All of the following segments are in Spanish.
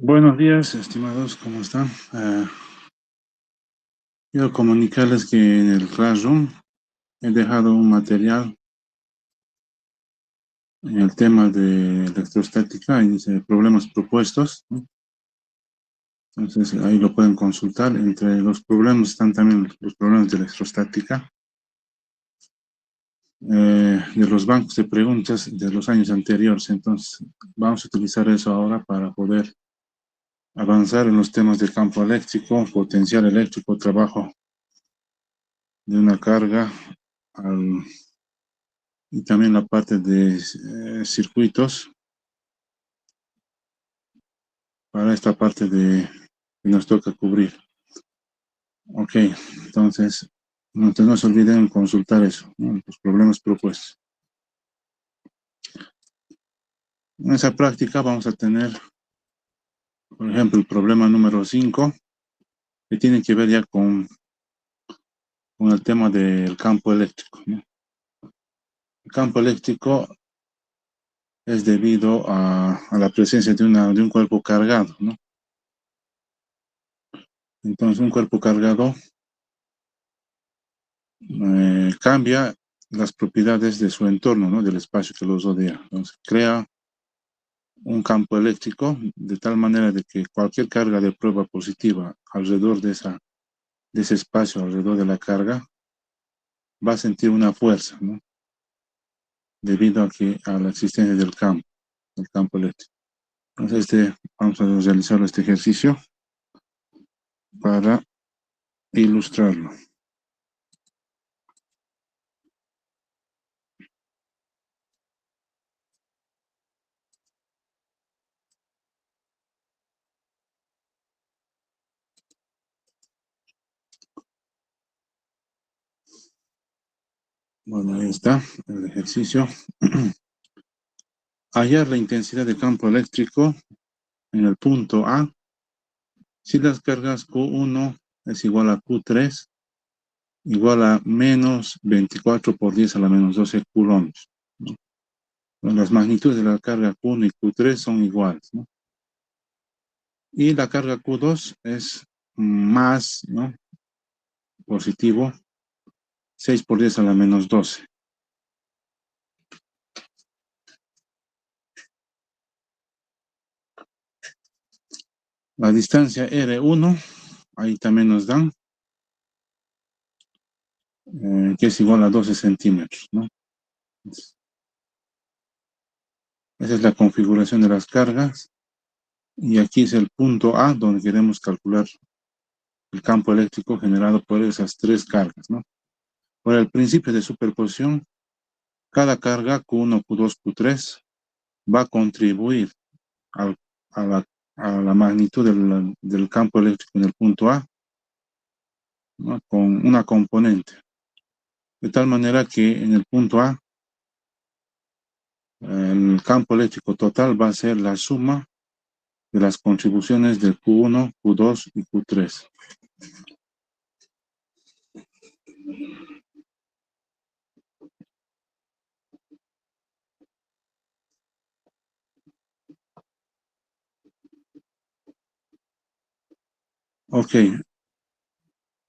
Buenos días, estimados, ¿cómo están? Quiero comunicarles que en el Classroom he dejado un material en el tema de electrostática y dice problemas propuestos, ¿no? Entonces ahí lo pueden consultar. Entre los problemas están también los problemas de electrostática, de los bancos de preguntas de los años anteriores. Entonces vamos a utilizar eso ahora para poder avanzar en los temas de campo eléctrico, potencial eléctrico, trabajo de una carga y también la parte de circuitos para esta parte que nos toca cubrir. Ok, entonces no se olviden consultar eso, ¿no? Los problemas propuestos. En esa práctica vamos a tener, por ejemplo, el problema número 5, que tiene que ver ya con el tema del campo eléctrico, ¿no? El campo eléctrico es debido a la presencia de un cuerpo cargado, ¿no? Entonces, un cuerpo cargado cambia las propiedades de su entorno, ¿no? Del espacio que los rodea. Entonces, crea un campo eléctrico de tal manera de que cualquier carga de prueba positiva alrededor de ese espacio, alrededor de la carga, va a sentir una fuerza, ¿no? Debido a la existencia del campo eléctrico. Entonces, vamos a realizar este ejercicio para ilustrarlo. Bueno, ahí está el ejercicio. Hallar la intensidad de campo eléctrico en el punto A si las cargas Q1 es igual a Q3, igual a menos 24 por 10 a la menos 12 coulombs, ¿no? Las magnitudes de la carga Q1 y Q3 son iguales, ¿no? Y la carga Q2 es más, ¿no? Positivo, 6 por 10 a la menos 12. La distancia R1, ahí también nos dan, que es igual a 12 centímetros, ¿no? Esa es la configuración de las cargas. Y aquí es el punto A, donde queremos calcular el campo eléctrico generado por esas tres cargas, ¿no? Por el principio de superposición, cada carga Q1, Q2, Q3 va a contribuir al, a la magnitud del campo eléctrico en el punto A, ¿no? Con una componente. De tal manera que en el punto A, el campo eléctrico total va a ser la suma de las contribuciones de Q1, Q2 y Q3. Ok,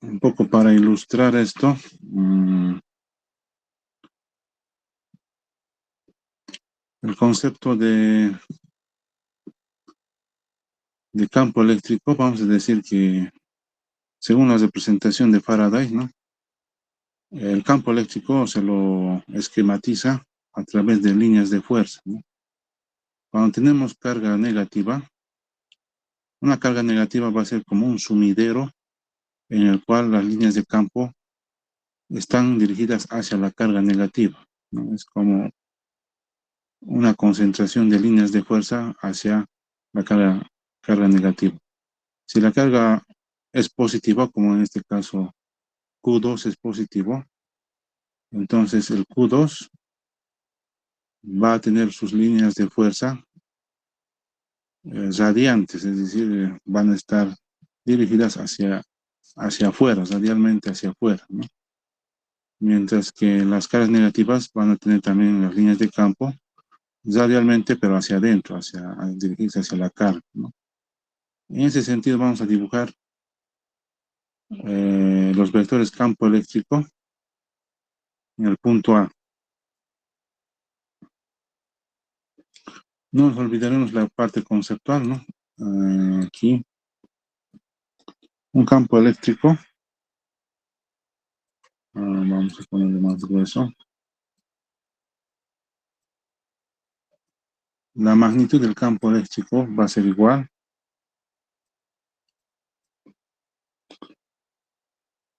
un poco para ilustrar esto. El concepto de campo eléctrico, vamos a decir que según la representación de Faraday, ¿no? El campo eléctrico se lo esquematiza a través de líneas de fuerza, ¿no? Cuando tenemos carga negativa, una carga negativa va a ser como un sumidero en el cual las líneas de campo están dirigidas hacia la carga negativa, ¿no? Es como una concentración de líneas de fuerza hacia la carga negativa. Si la carga es positiva, como en este caso Q2 es positivo, entonces el Q2 va a tener sus líneas de fuerza radiantes, es decir, van a estar dirigidas hacia afuera, radialmente hacia afuera, ¿no? Mientras que las cargas negativas van a tener también las líneas de campo radialmente, pero hacia adentro, dirigirse hacia la carga, ¿no? En ese sentido vamos a dibujar los vectores campo eléctrico en el punto A. No nos olvidaremos la parte conceptual, ¿no? Aquí, un campo eléctrico. Vamos a ponerle más grueso. La magnitud del campo eléctrico va a ser igual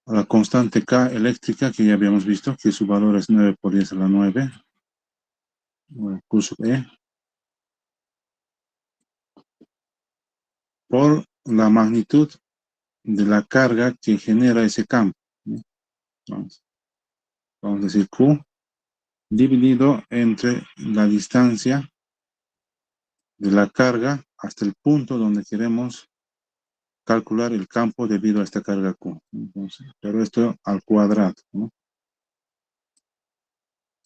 a la constante K eléctrica que ya habíamos visto, que su valor es 9 por 10 a la 9, Q sub E, por la magnitud de la carga que genera ese campo, ¿no? Vamos a decir Q dividido entre la distancia de la carga hasta el punto donde queremos calcular el campo debido a esta carga Q. Entonces, pero esto al cuadrado, ¿no?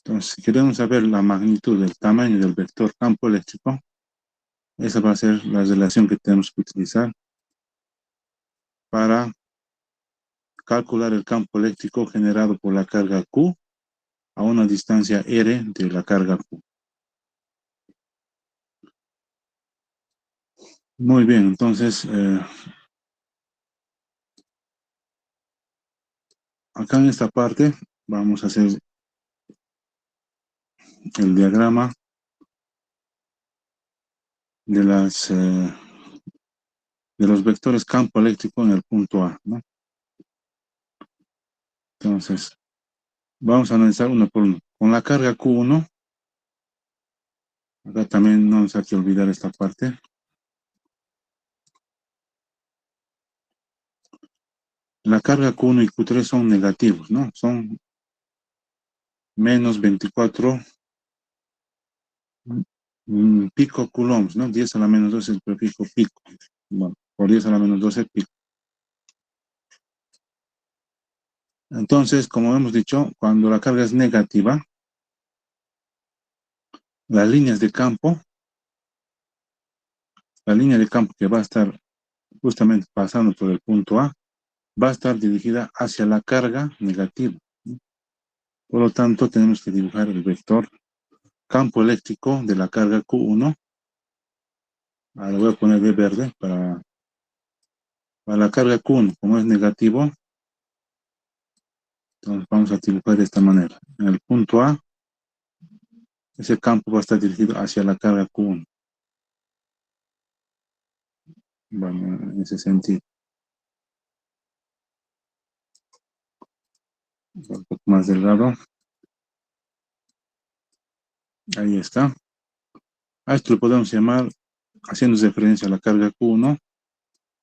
Entonces, si queremos saber la magnitud del tamaño del vector campo eléctrico, esa va a ser la relación que tenemos que utilizar para calcular el campo eléctrico generado por la carga Q a una distancia R de la carga Q. Muy bien, entonces acá en esta parte vamos a hacer el diagrama de los vectores campo eléctrico en el punto A, ¿no? Entonces, vamos a analizar uno por uno. Con la carga Q1, acá también no nos hay que olvidar esta parte. La carga Q1 y Q3 son negativos, ¿no? Son menos 24 pico coulombs, ¿no? 10 a la menos 12 es el prefijo pico. Bueno, por 10 a la menos 12 pico. Entonces, como hemos dicho, cuando la carga es negativa, las líneas de campo, la línea de campo que va a estar justamente pasando por el punto A, va a estar dirigida hacia la carga negativa, ¿no? Por lo tanto, tenemos que dibujar el vector campo eléctrico de la carga Q1. Ahora voy a poner de verde para la carga Q1, como es negativo, entonces vamos a dibujar de esta manera. En el punto A, ese campo va a estar dirigido hacia la carga Q1. Bueno, en ese sentido. Un poco más delgado. Ahí está. A esto lo podemos llamar, haciendo referencia a la carga Q1,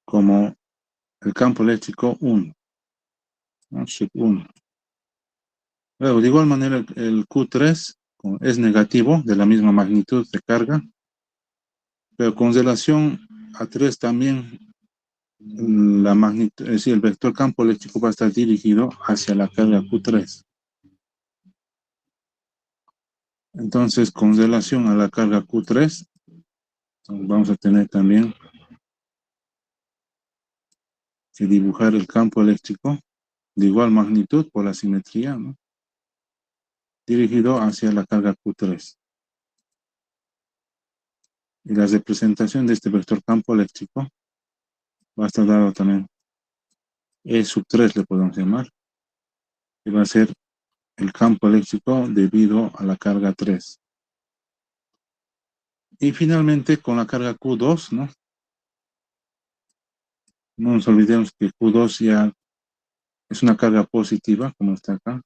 como el campo eléctrico 1, ¿no? Sub 1. Luego, de igual manera, el Q3 es negativo, de la misma magnitud de carga, pero con relación a 3 también, la magnitud, es decir, el vector campo eléctrico va a estar dirigido hacia la carga Q3. Entonces, con relación a la carga Q3, vamos a tener también que dibujar el campo eléctrico de igual magnitud por la simetría, ¿no? Dirigido hacia la carga Q3. Y la representación de este vector campo eléctrico va a estar dado también E sub 3, le podemos llamar, que va a ser el campo eléctrico debido a la carga 3. Y finalmente con la carga Q2, ¿no? No nos olvidemos que Q2 ya es una carga positiva, como está acá.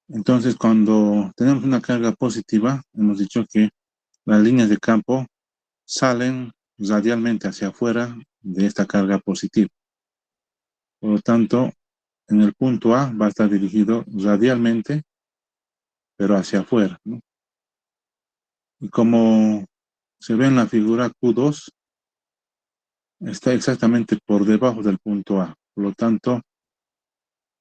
Entonces, cuando tenemos una carga positiva, hemos dicho que las líneas de campo salen radialmente hacia afuera de esta carga positiva. Por lo tanto, en el punto A va a estar dirigido radialmente, pero hacia afuera, ¿no? Y como se ve en la figura, Q2 está exactamente por debajo del punto A. Por lo tanto,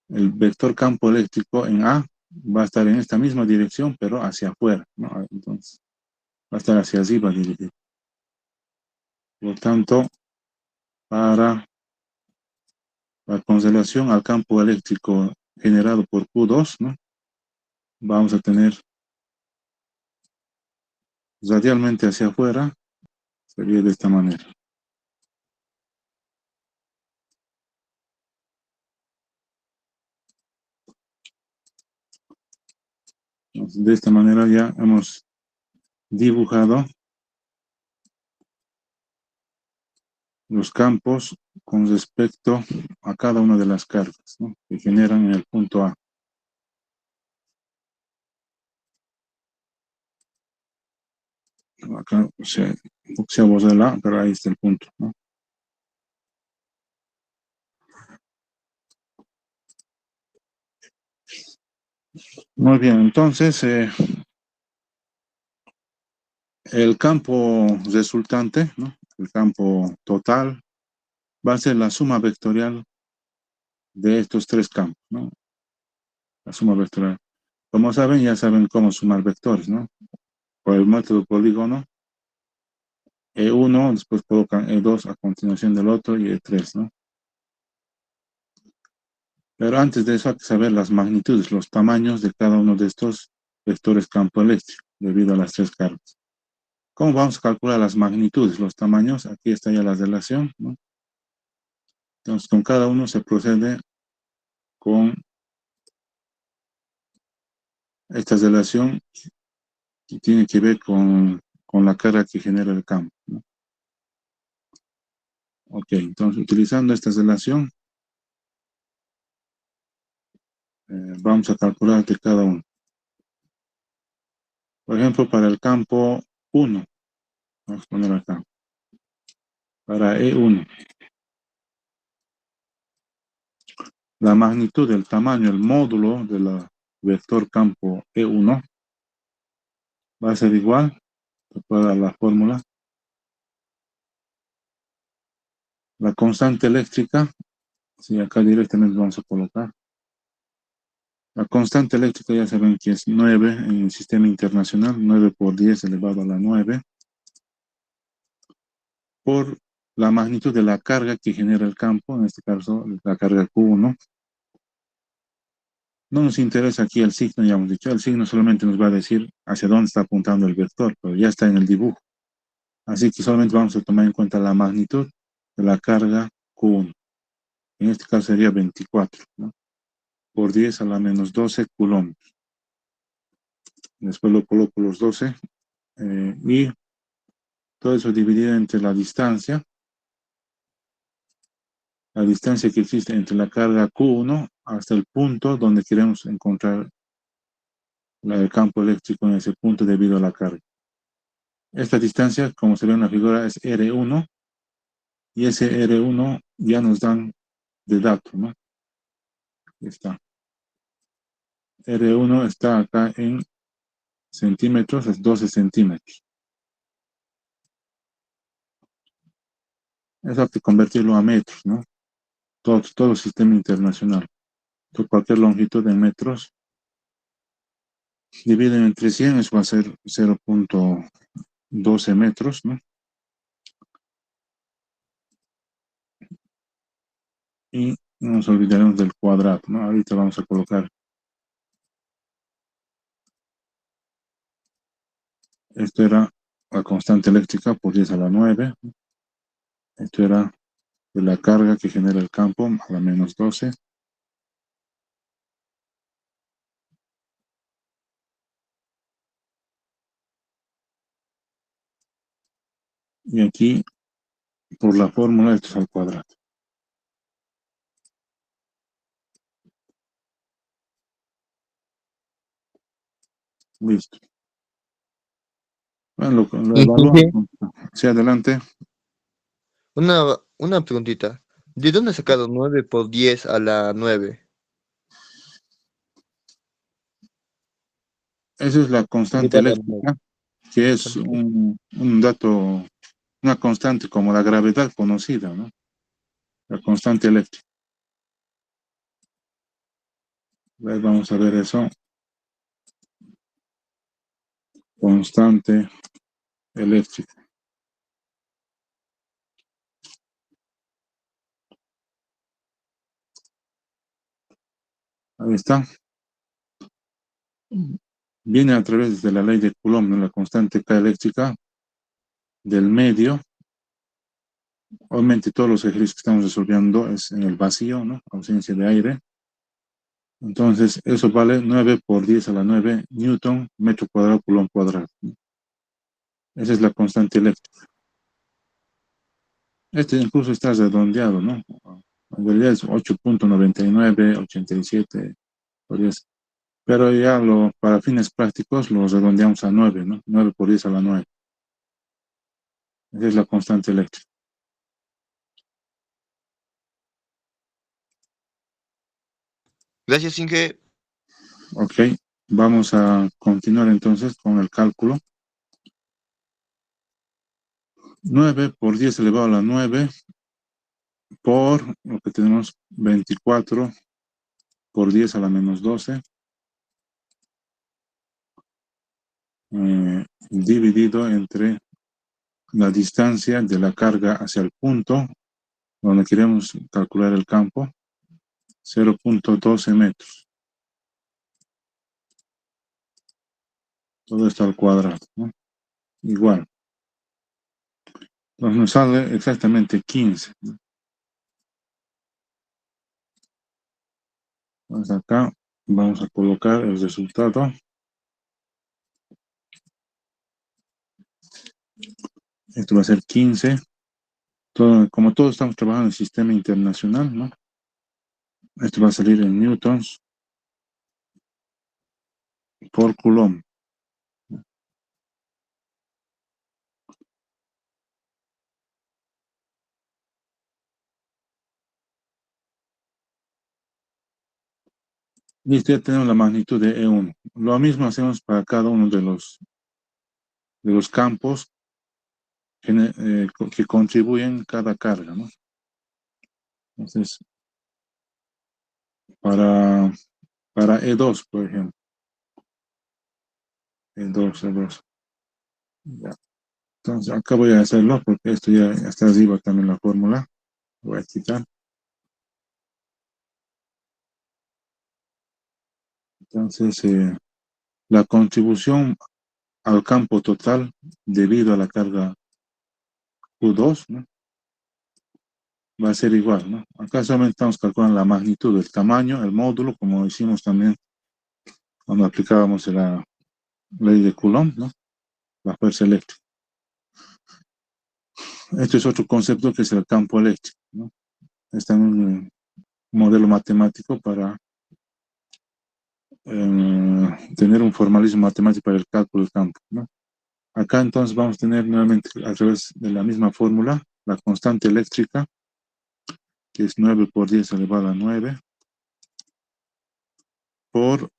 el vector campo eléctrico en A va a estar en esta misma dirección, pero hacia afuera, ¿no? Entonces, va a estar hacia arriba dirigido. Por lo tanto, para la conservación al campo eléctrico generado por Q2, ¿no? Vamos a tener radialmente hacia afuera, sería de esta manera. Entonces, de esta manera ya hemos dibujado los campos con respecto a cada una de las cargas, ¿no? Que generan en el punto A. Acá se borra el A, pero ahí está el punto, ¿no? Muy bien, entonces el campo resultante, ¿no? El campo total, va a ser la suma vectorial de estos tres campos, ¿no? La suma vectorial. Como saben, ya saben cómo sumar vectores, ¿no? Por el método polígono, E1, después colocan E2 a continuación del otro y E3, ¿no? Pero antes de eso hay que saber las magnitudes, los tamaños de cada uno de estos vectores campo eléctrico, debido a las tres cargas. ¿Cómo vamos a calcular las magnitudes, los tamaños? Aquí está ya la relación, ¿no? Entonces, con cada uno se procede con esta relación que tiene que ver con la carga que genera el campo, ¿no? Ok, entonces utilizando esta relación, vamos a calcular de cada uno. Por ejemplo, para el campo 1, vamos a poner acá, para E1, la magnitud del tamaño, el módulo del vector campo E1 va a ser igual, para la fórmula, la constante eléctrica, si acá directamente vamos a colocar, la constante eléctrica ya saben que es 9 en el sistema internacional, 9 por 10 elevado a la 9, por la magnitud de la carga que genera el campo, en este caso la carga Q1. No nos interesa aquí el signo, ya hemos dicho, el signo solamente nos va a decir hacia dónde está apuntando el vector, pero ya está en el dibujo. Así que solamente vamos a tomar en cuenta la magnitud de la carga Q1. En este caso sería 24, ¿no? Por 10 a la menos 12 coulombs. Después lo coloco los 12 y todo eso dividido entre la distancia que existe entre la carga Q1 hasta el punto donde queremos encontrar el campo eléctrico en ese punto debido a la carga. Esta distancia, como se ve en la figura, es R1 y ese R1 ya nos dan de dato, ¿no? Aquí está. R1 está acá en centímetros, es 12 centímetros. Eso hay que convertirlo a metros, ¿no? Todo sistema internacional. Cualquier longitud en metros, dividen entre 100, eso va a ser 0.12 metros, ¿no? Y no nos olvidaremos del cuadrado, ¿no? Ahorita vamos a colocar, esto era la constante eléctrica por 10 a la 9, esto era de la carga que genera el campo a la menos 12, y aquí por la fórmula esto es al cuadrado. Listo. Bueno, lo Y evalúan. Jorge, Sí, adelante. una preguntita. ¿De dónde has sacado 9 por 10 a la 9? Esa es la constante Elevado a la 9. eléctrica, que es ¿Cuánto? un dato, una constante como la gravedad conocida, ¿no? La constante eléctrica. A ver, vamos a ver eso. constante eléctrica. Ahí está. Viene a través de la ley de Coulomb, ¿no? La constante K eléctrica del medio. Obviamente todos los ejercicios que estamos resolviendo es en el vacío, ¿no? Ausencia de aire. Entonces, eso vale 9 por 10 a la 9 Newton, metro cuadrado, Coulomb cuadrado, ¿no? Esa es la constante eléctrica. Este incluso está redondeado, ¿no? En realidad es 8.9987 por 10. Pero ya para fines prácticos lo redondeamos a 9, ¿no? 9 por 10 a la 9. Esa es la constante eléctrica. Gracias, Inge. Ok, vamos a continuar entonces con el cálculo. 9 por 10 elevado a la 9 por lo que tenemos 24 por 10 a la menos 12 dividido entre la distancia de la carga hacia el punto donde queremos calcular el campo, 0.12 metros. Todo esto al cuadrado, ¿no? Igual. Entonces nos sale exactamente 15. Entonces acá vamos a colocar el resultado. Esto va a ser 15. Como todos estamos trabajando en el sistema internacional, ¿no? Esto va a salir en newtons por coulomb. Listo, ya tenemos la magnitud de E1. Lo mismo hacemos para cada uno de los campos que contribuyen cada carga, ¿no? Entonces, para E2, por ejemplo. E2. Ya. Entonces, acá voy a hacerlo porque esto ya está arriba también la fórmula. Voy a quitar. Entonces, la contribución al campo total debido a la carga Q2, ¿no? Va a ser igual, ¿no? Acá solamente estamos calculando la magnitud, el tamaño, el módulo, como hicimos también cuando aplicábamos la ley de Coulomb, ¿no? La fuerza eléctrica. Este es otro concepto que es el campo eléctrico, ¿no? Está en un modelo matemático para tener un formalismo matemático para el cálculo del campo, ¿no? Acá entonces vamos a tener nuevamente a través de la misma fórmula la constante eléctrica, que es 9 por 10 elevado a 9, por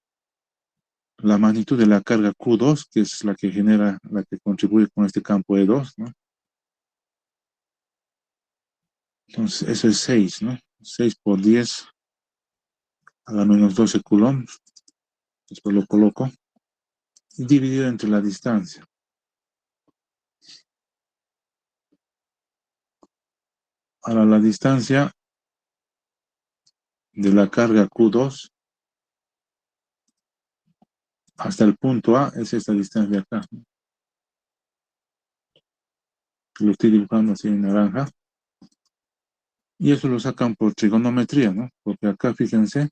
la magnitud de la carga Q2, que es la que genera, la que contribuye con este campo E2, ¿no? Entonces, eso es 6, ¿no? 6 por 10 a la menos 12 coulombs. Después lo coloco. Y dividido entre la distancia. Ahora, la distancia de la carga Q2 hasta el punto A es esta distancia de acá, ¿no? Lo estoy dibujando así en naranja. Y eso lo sacan por trigonometría, ¿no? Porque acá, fíjense,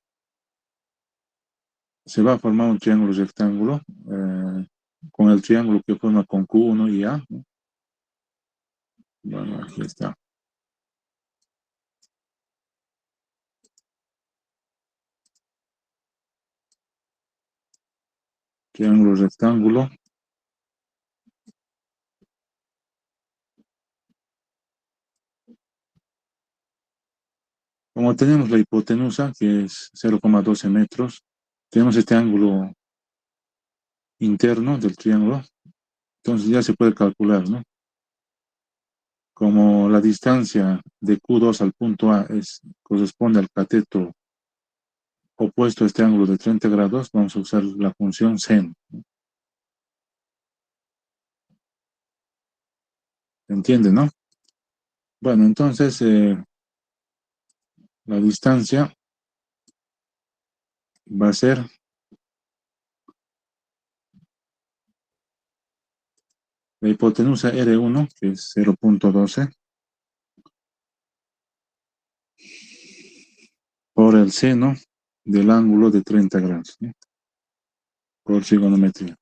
se va a formar un triángulo rectángulo con el triángulo que forma con Q1 y A, ¿no? Bueno, aquí está. Triángulo rectángulo. Como tenemos la hipotenusa, que es 0,12 metros, tenemos este ángulo interno del triángulo, entonces ya se puede calcular, ¿no? Como la distancia de Q2 al punto A corresponde al cateto opuesto a este ángulo de 30 grados, vamos a usar la función sen. ¿Entiende, no? Bueno, entonces la distancia va a ser la hipotenusa R1, que es 0.12, por el seno del ángulo de 30 grados, ¿no? Por trigonometría.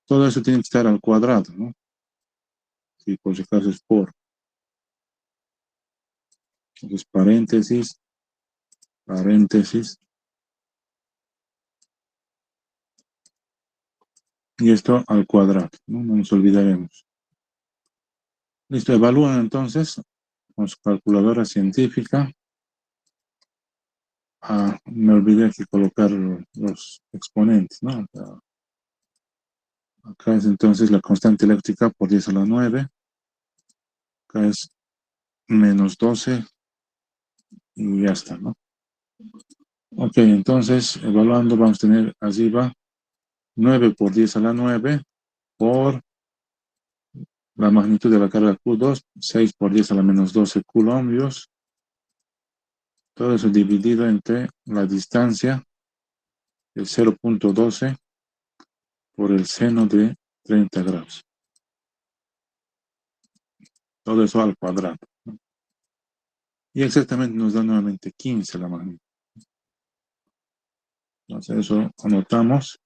Todo eso tiene que estar al cuadrado, ¿no? Si por si acaso es por. Entonces, paréntesis, paréntesis. Y esto al cuadrado, ¿no? No nos olvidaremos. Listo, evalúan entonces con su calculadora científica. Me olvidé aquí colocar los exponentes, ¿no? Acá es entonces la constante eléctrica por 10 a la 9. Acá es menos 12 y ya está, ¿no? Ok, entonces evaluando vamos a tener arriba 9 por 10 a la 9 por la magnitud de la carga Q2, 6 por 10 a la menos 12 coulombs. Todo eso dividido entre la distancia de 0.12 por el seno de 30 grados. Todo eso al cuadrado, ¿no? Y exactamente nos da nuevamente 15 la magnitud. Entonces eso anotamos.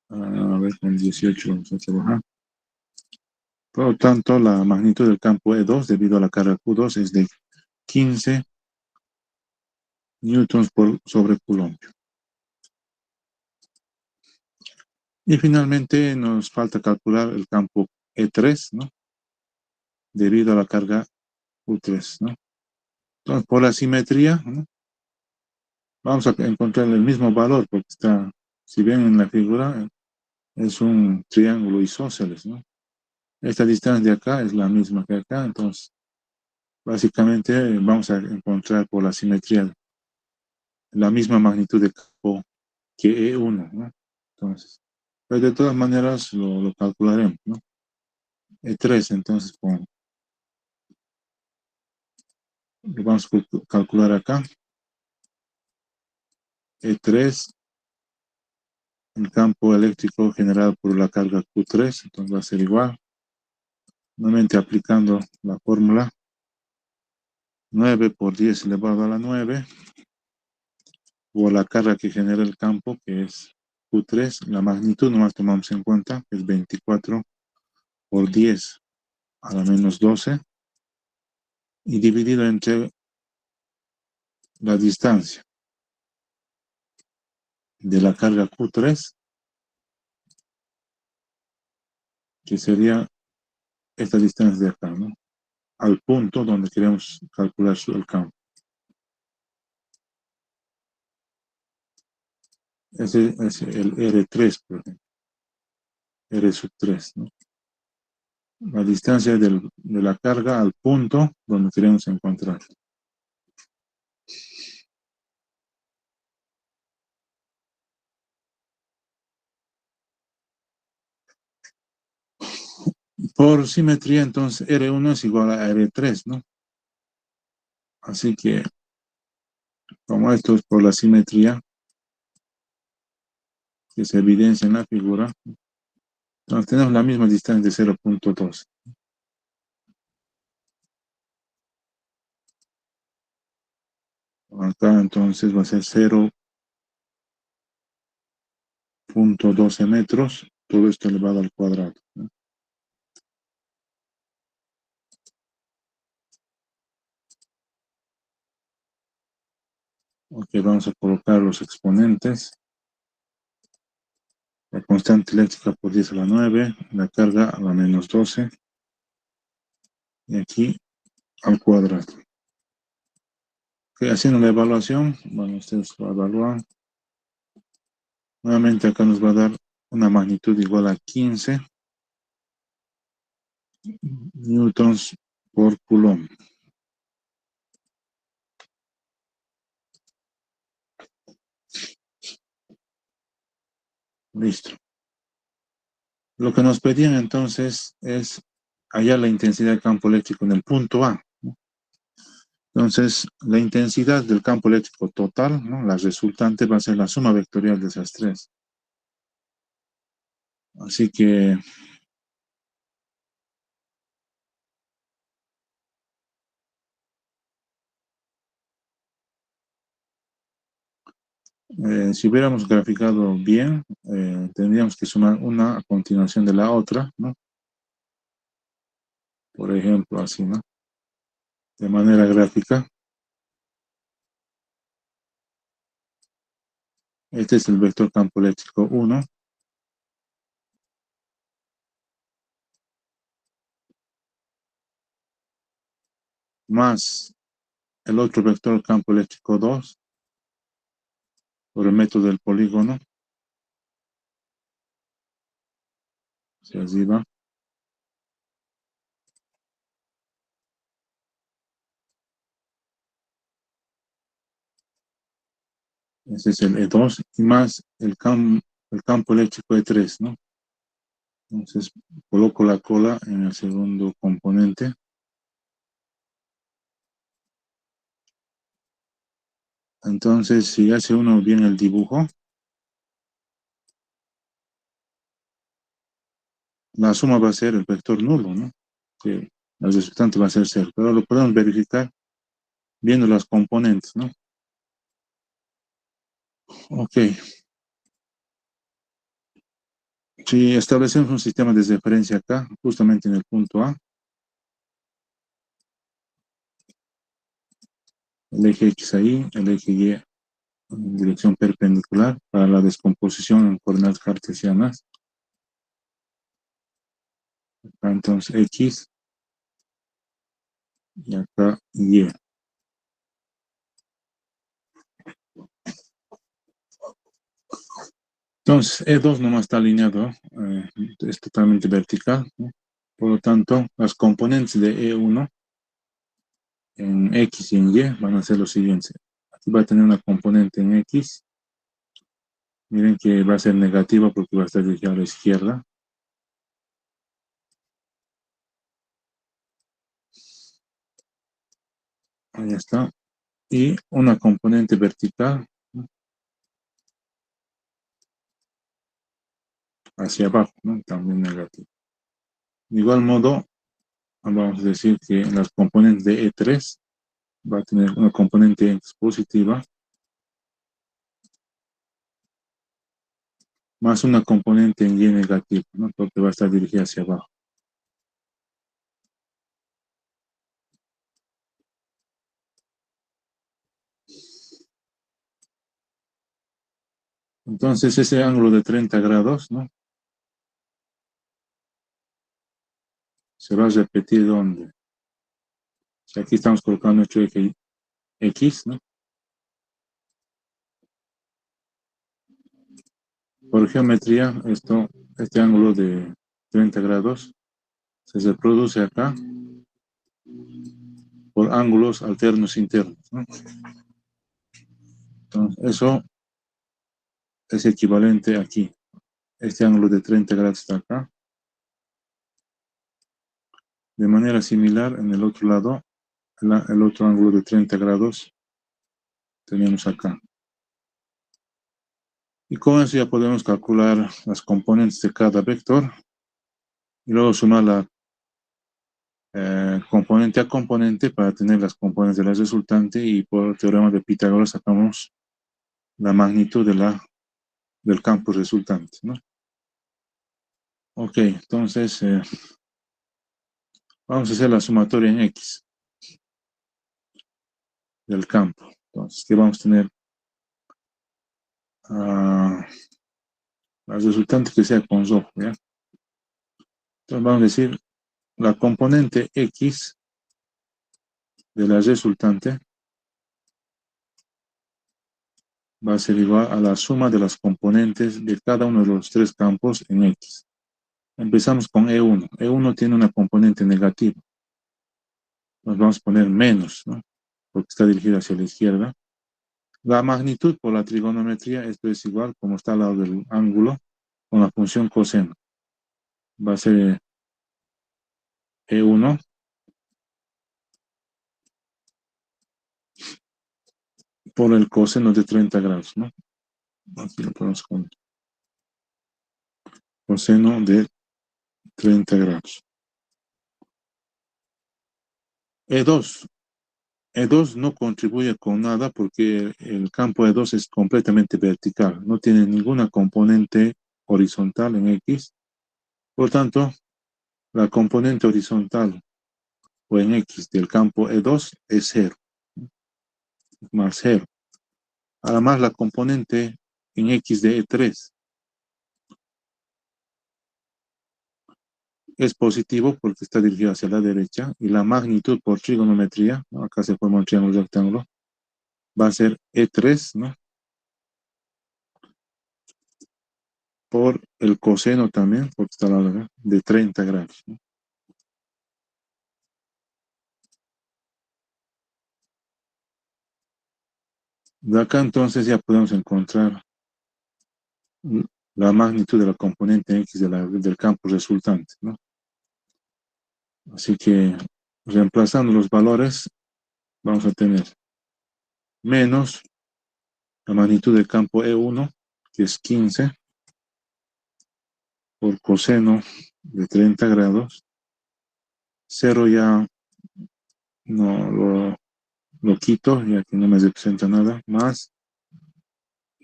A ver, con 18 vamos a trabajar. Por lo tanto, la magnitud del campo E2 debido a la carga Q2 es de 15 newtons por sobre coulomb. Y finalmente nos falta calcular el campo E3, ¿no? Debido a la carga Q3, ¿no? Entonces, por la simetría, ¿no? Vamos a encontrar el mismo valor porque está, si ven en la figura, es un triángulo isósceles, ¿no? Esta distancia de acá es la misma que acá, entonces básicamente vamos a encontrar por la simetría la misma magnitud de campo que E1, ¿no? Entonces, pero de todas maneras lo calcularemos, ¿no? E3, entonces lo vamos a calcular acá. E3, el campo eléctrico generado por la carga Q3, entonces va a ser igual. Nuevamente aplicando la fórmula 9 por 10 elevado a la 9 por la carga que genera el campo, que es Q3. La magnitud nomás tomamos en cuenta, que es 24 por 10 a la menos 12 y dividido entre la distancia de la carga Q3, que sería esta distancia de acá, ¿no? Al punto donde queremos calcular el campo. Ese es el R3, por ejemplo. R sub 3, ¿no? La distancia de la carga al punto donde queremos encontrar. Por simetría, entonces R1 es igual a R3, ¿no? Así que, como esto es por la simetría que se evidencia en la figura, entonces tenemos la misma distancia de 0.2. Acá entonces va a ser 0.12 metros, todo esto elevado al cuadrado, ¿no? Ok, vamos a colocar los exponentes. La constante eléctrica por 10 a la 9, la carga a la menos 12, y aquí al cuadrado. Ok, haciendo la evaluación, bueno, ustedes lo evalúan. Nuevamente acá nos va a dar una magnitud igual a 15 newtons por coulomb. Listo. Lo que nos pedían entonces es hallar la intensidad del campo eléctrico en el punto A, ¿no? Entonces, la intensidad del campo eléctrico total, ¿no? La resultante va a ser la suma vectorial de esas tres. Así que si hubiéramos graficado bien, tendríamos que sumar una a continuación de la otra, ¿no? Por ejemplo, así, ¿no? De manera gráfica. Este es el vector campo eléctrico 1, más el otro vector campo eléctrico 2, por el método del polígono, hacia arriba. Ese es el E2, y más el campo eléctrico E3, ¿no? Entonces, coloco la cola en el segundo componente. Entonces, si hace uno bien el dibujo, la suma va a ser el vector nulo, ¿no? Que la resultante va a ser 0, pero lo podemos verificar viendo las componentes, ¿no? Ok. Si establecemos un sistema de referencia acá, justamente en el punto A, el eje X ahí, el eje Y en dirección perpendicular para la descomposición en coordenadas cartesianas. Acá entonces X y acá Y. Entonces E2 nomás está alineado, es totalmente vertical, ¿no? Por lo tanto, las componentes de E1 en X y en Y van a ser los siguientes. Aquí va a tener una componente en X. Miren que va a ser negativa porque va a estar dirigida a la izquierda. Ahí está. Y una componente vertical, ¿no? Hacia abajo, ¿no? También negativa. De igual modo, vamos a decir que las componentes de E3 va a tener una componente X positiva más una componente en Y negativa, ¿no? Porque va a estar dirigida hacia abajo. Entonces ese ángulo de 30 grados, ¿no? Se va a repetir donde. Si aquí estamos colocando nuestro eje X, ¿no? Por geometría, este ángulo de 30 grados se reproduce acá por ángulos alternos internos, ¿no? Entonces, eso es equivalente aquí. Este ángulo de 30 grados está acá. De manera similar, en el otro lado, el otro ángulo de 30 grados tenemos acá. Y con eso ya podemos calcular las componentes de cada vector y luego sumar la componente a componente para tener las componentes de la resultante, y por el teorema de Pitágoras sacamos la magnitud del campo resultante, ¿no? Ok, entonces vamos a hacer la sumatoria en X del campo. Entonces, ¿qué vamos a tener? La resultante que sea con rojo, ¿ya? Entonces vamos a decir la componente X de la resultante va a ser igual a la suma de las componentes de cada uno de los tres campos en X. Empezamos con E1. E1 tiene una componente negativa. Nos vamos a poner menos, ¿no? Porque está dirigida hacia la izquierda. La magnitud por la trigonometría, esto es igual, como está al lado del ángulo, con la función coseno. Va a ser E1 por el coseno de 30 grados, ¿no? Aquí lo ponemos con coseno de 30 grados. E2. E2 no contribuye con nada porque el campo E2 es completamente vertical, no tiene ninguna componente horizontal en X. Por tanto, la componente horizontal o en X del campo E2 es 0, más 0. Además, la componente en X de E3 es positivo porque está dirigido hacia la derecha y la magnitud por trigonometría, ¿no? Acá se forma un triángulo rectángulo, va a ser E3, ¿no? Por el coseno también, porque está al lado, ¿no? De 30 grados, ¿no? De acá entonces ya podemos encontrar la magnitud de la componente X del campo resultante, ¿no? Así que reemplazando los valores, vamos a tener menos la magnitud del campo E1, que es 15, por coseno de 30 grados. 0 ya no lo quito, ya que no me representa nada, más,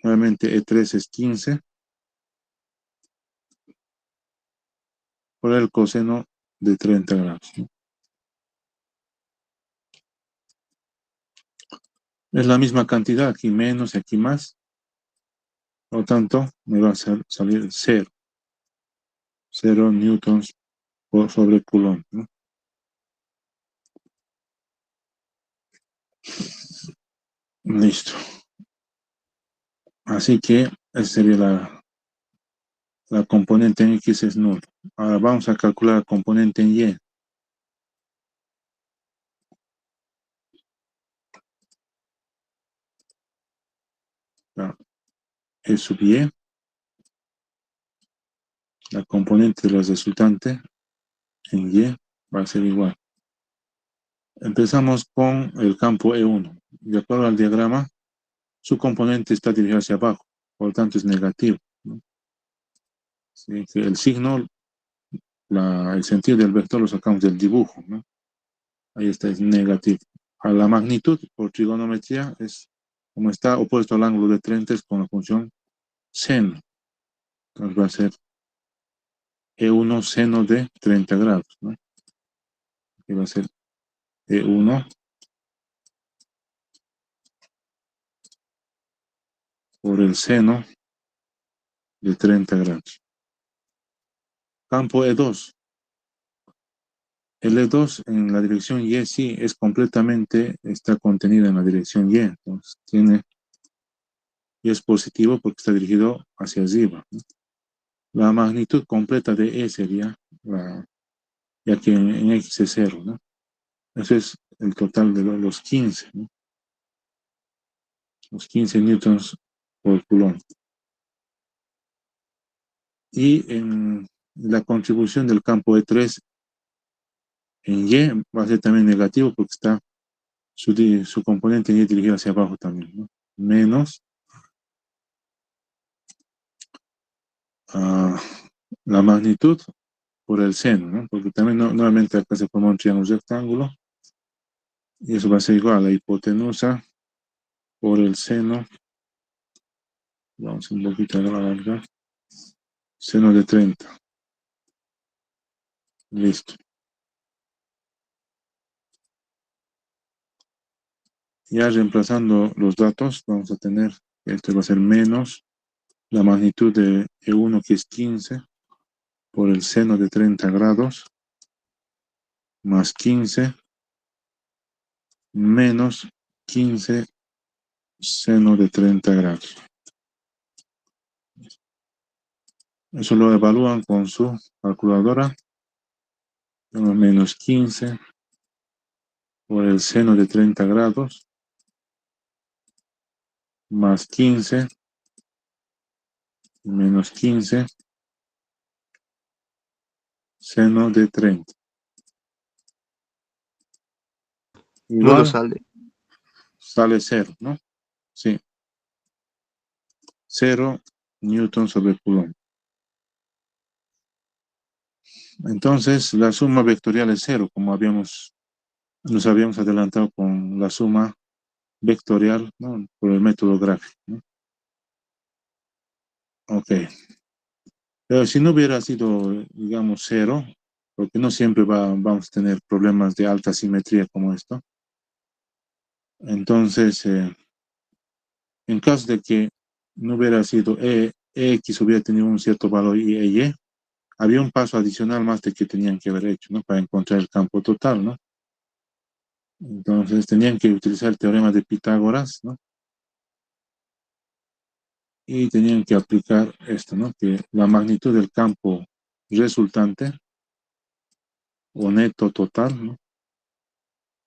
nuevamente E3 es 15, por el coseno de 30 grados, ¿no? Es la misma cantidad, aquí menos y aquí más, por lo tanto, me va a salir 0, 0 newtons sobre Coulomb, ¿no? Listo. Así que esa sería la componente en X es nulo. Ahora vamos a calcular la componente en Y. La E sub Y, la componente de la resultante en Y va a ser igual. Empezamos con el campo E1. De acuerdo al diagrama, su componente está dirigido hacia abajo, por lo tanto es negativo, ¿no? Sí, que el signo, el sentido del vector lo sacamos del dibujo, ¿no? Ahí está, es negativo. A la magnitud por trigonometría es como está opuesto al ángulo de 30 es con la función seno. Entonces va a ser E1 seno de 30 grados, ¿no? Y va a ser E1 por el seno de 30 grados. Campo E2. El E2 en la dirección Y sí es completamente, está contenido en la dirección Y. Entonces y es positivo porque está dirigido hacia arriba, ¿no? La magnitud completa de E sería, ya que en X es 0, ¿no? Ese es el total de los 15, ¿no? Los 15 newtons por Coulomb. Y en la contribución del campo E3 en Y va a ser también negativo porque está su componente en Y dirigido hacia abajo también, ¿no? Menos la magnitud por el seno, ¿no? Porque también nuevamente acá se forma un triángulo rectángulo y eso va a ser igual a la hipotenusa por el seno, vamos un poquito a la larga, seno de 30. Listo. Ya reemplazando los datos, vamos a tener, esto va a ser menos la magnitud de E1 que es 15 por el seno de 30 grados más 15 menos 15 seno de 30 grados. Eso lo evalúan con su calculadora. Menos 15 por el seno de 30 grados más 15 menos 15 seno de 30. No lo igual sale. sale cero, ¿no? Sí, cero newton sobre coulomb. Entonces, la suma vectorial es cero, como nos habíamos adelantado con la suma vectorial, ¿no? Por el método gráfico, ¿no? Ok. Pero si no hubiera sido, digamos, cero, porque no siempre vamos a tener problemas de alta simetría como esto. Entonces, en caso de que no hubiera sido X hubiera tenido un cierto valor y Y, había un paso adicional más de que tenían que haber hecho, ¿no? Para encontrar el campo total, ¿no? Entonces, tenían que utilizar el teorema de Pitágoras, ¿no? Y tenían que aplicar esto, ¿no? Que la magnitud del campo resultante o neto total, ¿no?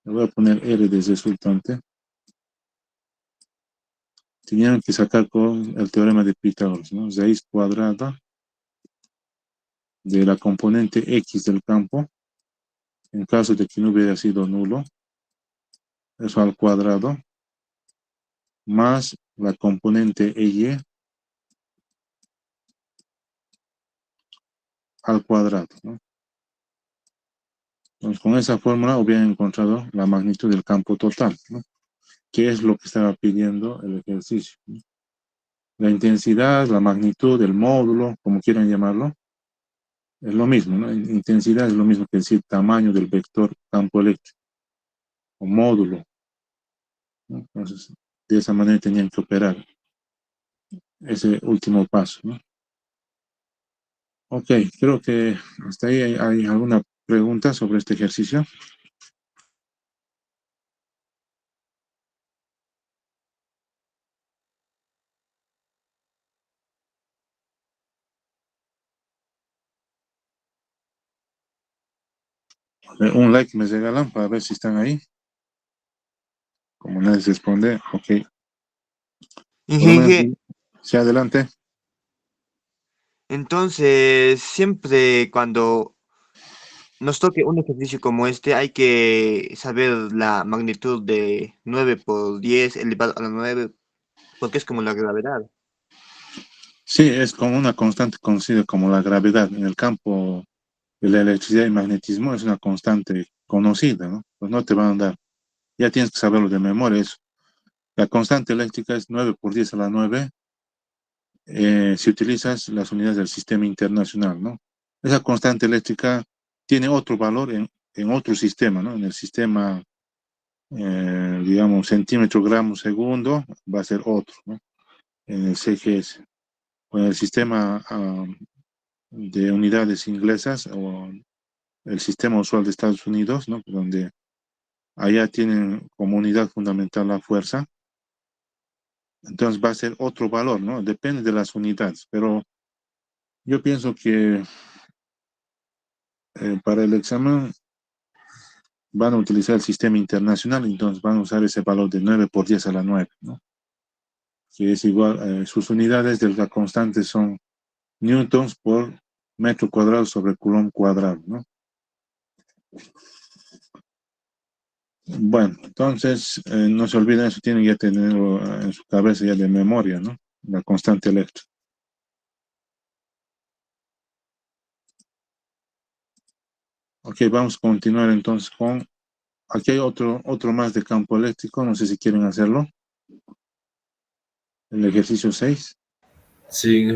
Le voy a poner R de resultante. Tenían que sacar con el teorema de Pitágoras, ¿no? Raíz cuadrada de la componente X del campo, en caso de que no hubiera sido nulo, eso al cuadrado, más la componente Y al cuadrado, ¿no? Entonces, con esa fórmula hubieran encontrado la magnitud del campo total, ¿no? Que es lo que estaba pidiendo el ejercicio, ¿no? La intensidad, la magnitud, el módulo, como quieran llamarlo, es lo mismo, ¿no? Intensidad es lo mismo que decir tamaño del vector campo eléctrico o módulo, ¿no? Entonces, de esa manera tenían que operar ese último paso, ¿no? Ok, creo que hasta ahí hay alguna pregunta sobre este ejercicio. Un like me regalan para ver si están ahí. Como nadie se responde, ok. Por lo menos, Ingenio, sí, adelante. entonces, siempre cuando nos toque un ejercicio como este, hay que saber la magnitud de 9 por 10 elevado a la 9, porque es como la gravedad. Sí, es como una constante conocida como la gravedad. En el campo de la electricidad y magnetismo es una constante conocida, ¿no? Pues no te van a dar. Ya tienes que saberlo de memoria. La constante eléctrica es 9 por 10 a la 9 si utilizas las unidades del sistema internacional, ¿no? Esa constante eléctrica tiene otro valor en otro sistema, ¿no? En el sistema, digamos, centímetro, gramo, segundo, va a ser otro, ¿no? En el CGS. O en el sistema de unidades inglesas o el sistema usual de Estados Unidos, ¿no? Donde allá tienen como unidad fundamental la fuerza. Entonces va a ser otro valor, ¿no? Depende de las unidades, pero yo pienso que para el examen van a utilizar el sistema internacional, entonces van a usar ese valor de 9 por 10 a la 9, ¿no? Que es igual, sus unidades de la constante son newtons por metro cuadrado sobre coulomb cuadrado, ¿no? Bueno, entonces no se olviden eso, tienen que tenerlo en su cabeza ya de memoria, ¿no? La constante eléctrica. Ok, vamos a continuar entonces con, aquí hay otro más de campo eléctrico, no sé si quieren hacerlo, el ejercicio 6. Sí,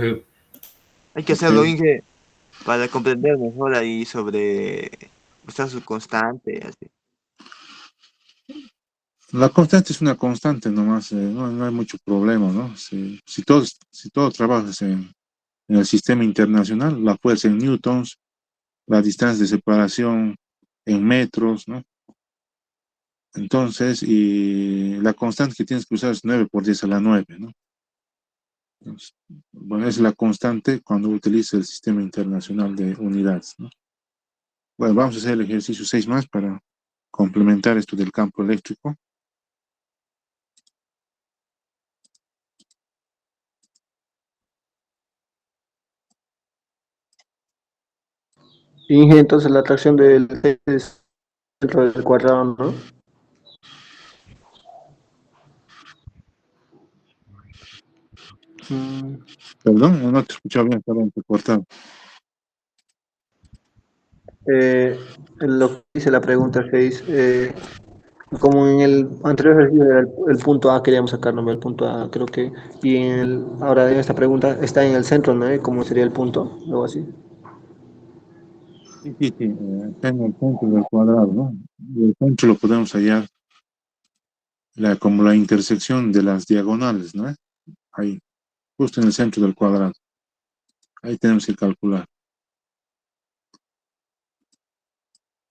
Hay que Ok, hacerlo, Inge, para comprender mejor ahí sobre usar su constante, así. la constante es una constante nomás, no hay mucho problema, ¿no? Si todo trabajas en el sistema internacional, la fuerza en newtons, la distancia de separación en metros, ¿no? Entonces, y la constante que tienes que usar es 9 por 10 a la 9, ¿no? Entonces, bueno, es la constante cuando utiliza el sistema internacional de unidades, ¿no? Bueno, vamos a hacer el ejercicio 6 más para complementar esto del campo eléctrico. Inge, entonces la atracción del es dentro del cuadrado, ¿no? Perdón, no te escuchaba bien, estaba cortado. Lo que dice la pregunta 6, como en el anterior ejercicio era el punto A, queríamos sacar, ¿no? El punto A, creo que, y ahora en esta pregunta está en el centro, ¿no? ¿Cómo sería el punto? Algo así. Sí, sí, sí, está en el centro del cuadrado, ¿no? Y el centro lo podemos hallar como la intersección de las diagonales, ¿no? Ahí, justo en el centro del cuadrado. Ahí tenemos que calcular.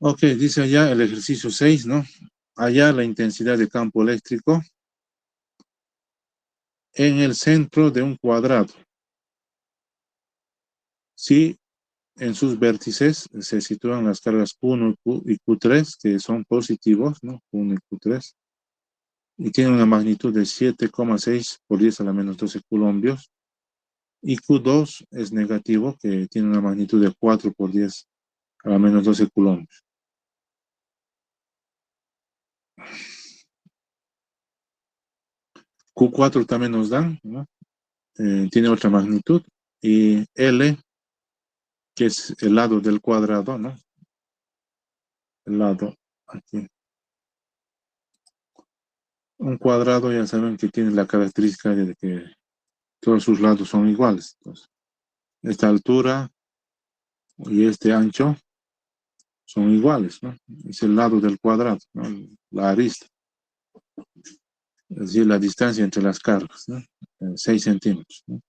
Ok, dice allá el ejercicio 6, ¿no? Hallar la intensidad de campo eléctrico en el centro de un cuadrado. Si en sus vértices se sitúan las cargas Q1 y Q3, que son positivos, ¿no? Q1 y Q3, y tienen una magnitud de 7,6 por 10 a la menos 12 coulombios, y Q2 es negativo, que tiene una magnitud de 4 por 10 a la menos 12 coulombios. Q4 también nos dan, ¿no? Tiene otra magnitud, y L, que es el lado del cuadrado, ¿no? El lado aquí. Un cuadrado ya saben que tiene la característica de que todos sus lados son iguales. Entonces, esta altura y este ancho son iguales, ¿no? Es el lado del cuadrado, ¿no? La arista. Es decir, la distancia entre las cargas, ¿no? 6 centímetros, ¿no?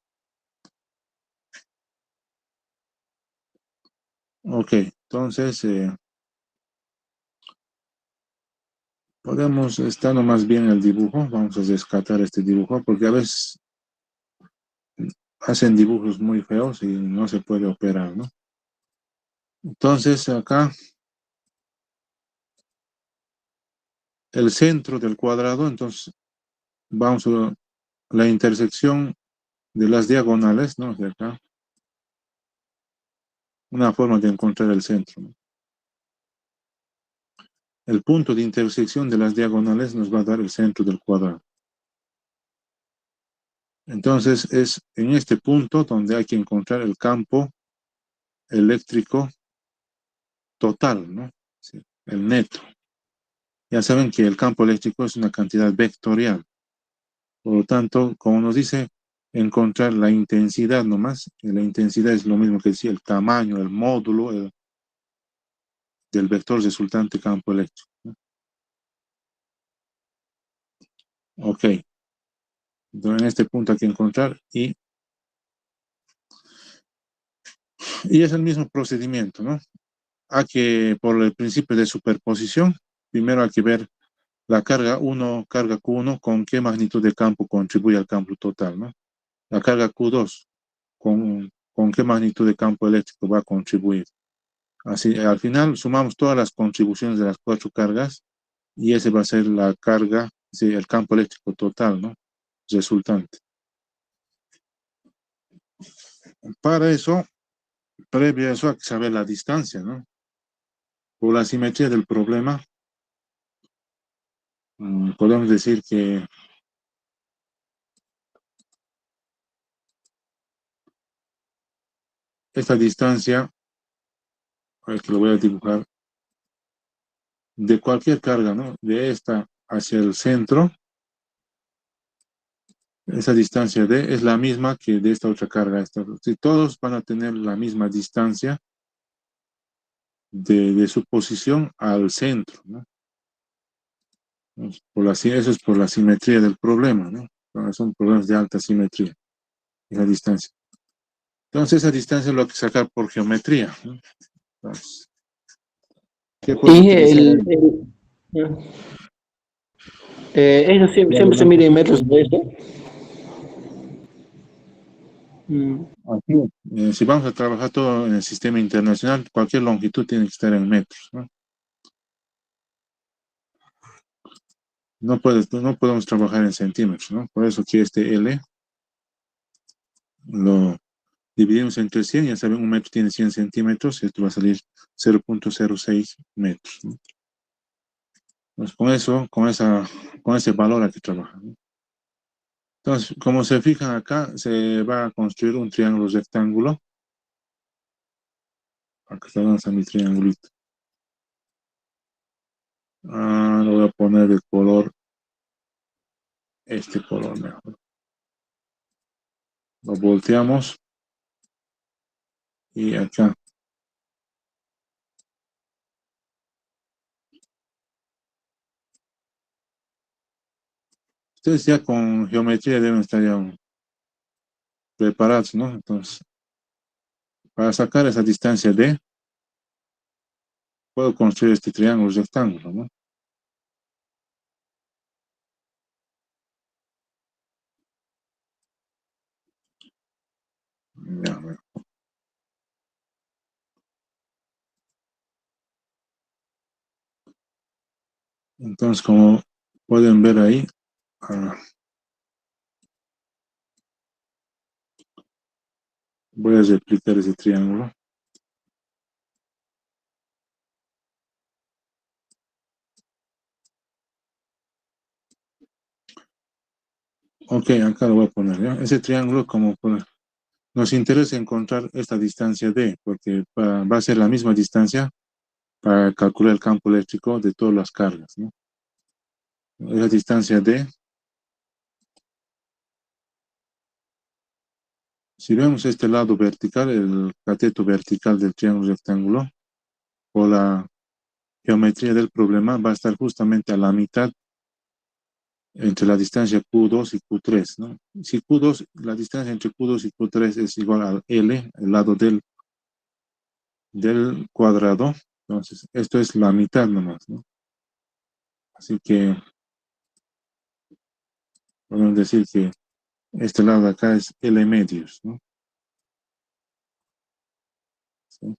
Ok, entonces podemos estar más bien el dibujo. Vamos a descartar este dibujo porque a veces hacen dibujos muy feos y no se puede operar, ¿no? Entonces acá el centro del cuadrado, entonces vamos a la intersección de las diagonales, ¿no? De acá, una forma de encontrar el centro, ¿no? El punto de intersección de las diagonales nos va a dar el centro del cuadrado. Entonces es en este punto donde hay que encontrar el campo eléctrico total, ¿no? Sí, el neto. Ya saben que el campo eléctrico es una cantidad vectorial. Por lo tanto, como nos dice, encontrar la intensidad nomás, y la intensidad es lo mismo que decir el tamaño, el módulo del vector resultante campo eléctrico, ¿no? Ok, entonces en este punto hay que encontrar y es el mismo procedimiento, ¿no? Hay que, por el principio de superposición, primero hay que ver la carga 1, carga Q1, con qué magnitud de campo contribuye al campo total, ¿no? La carga Q2, con qué magnitud de campo eléctrico va a contribuir. Así, al final sumamos todas las contribuciones de las 4 cargas y ese va a ser la carga, sí, el campo eléctrico total, ¿no? Resultante. Para eso, previo a eso, hay que saber la distancia, ¿no? Por la simetría del problema, podemos decir que esta distancia, que lo voy a dibujar, de cualquier carga, ¿no? De esta hacia el centro, esa distancia D es la misma que de esta otra carga. Si todos van a tener la misma distancia de su posición al centro, ¿no? Eso es por la simetría del problema, ¿no? Son problemas de alta simetría, esa distancia. Entonces, esa distancia lo hay que sacar por geometría, ¿no? Entonces, ¿qué puedes Y utilizar ahí? eso Y siempre se adelante. mide en metros de esto. Mm. Aquí, si vamos a trabajar todo en el sistema internacional, cualquier longitud tiene que estar en metros, ¿no? No podemos trabajar en centímetros, ¿no? Por eso aquí este L lo dividimos entre 100, ya saben, un metro tiene 100 centímetros, esto va a salir 0,06 metros, ¿no? Pues con eso, con ese valor hay que trabajar, ¿no? Entonces, como se fijan acá, se va a construir un triángulo rectángulo. Acá está lanza mi triangulito. Lo voy a poner de color, este color mejor. Lo volteamos y acá. Ustedes ya con geometría deben estar ya preparados, ¿no? Entonces, para sacar esa distancia D, puedo construir este triángulo rectángulo, ¿no? Ya, bueno. Entonces, como pueden ver ahí, voy a replicar ese triángulo. Ok, acá lo voy a poner, ¿ya? Ese triángulo, nos interesa encontrar esta distancia D, porque va a ser la misma distancia para calcular el campo eléctrico de todas las cargas, ¿no? Esa distancia D, si vemos este lado vertical, el cateto vertical del triángulo rectángulo, o la geometría del problema va a estar justamente a la mitad entre la distancia Q2 y Q3, ¿no? Si Q2, la distancia entre Q2 y Q3 es igual al L, el lado del cuadrado, entonces esto es la mitad nomás, ¿no? Así que podemos decir que este lado de acá es L medios, ¿no? ¿Sí?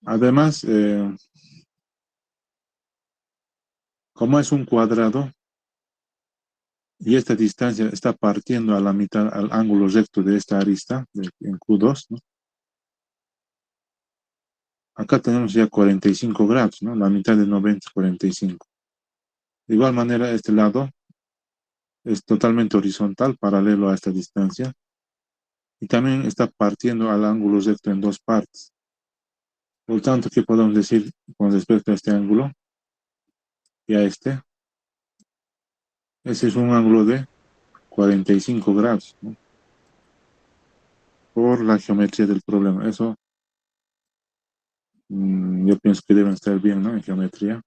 Además, como es un cuadrado y esta distancia está partiendo a la mitad al ángulo recto de esta arista en Q2, ¿no? Acá tenemos ya 45 grados, ¿no? La mitad de 90 es 45. De igual manera, este lado es totalmente horizontal, paralelo a esta distancia, y también está partiendo al ángulo recto en dos partes. Por lo tanto, ¿qué podemos decir con respecto a este ángulo y a este? Ese es un ángulo de 45 grados, ¿no? Por la geometría del problema. Eso yo pienso que deben estar bien, ¿no? En geometría.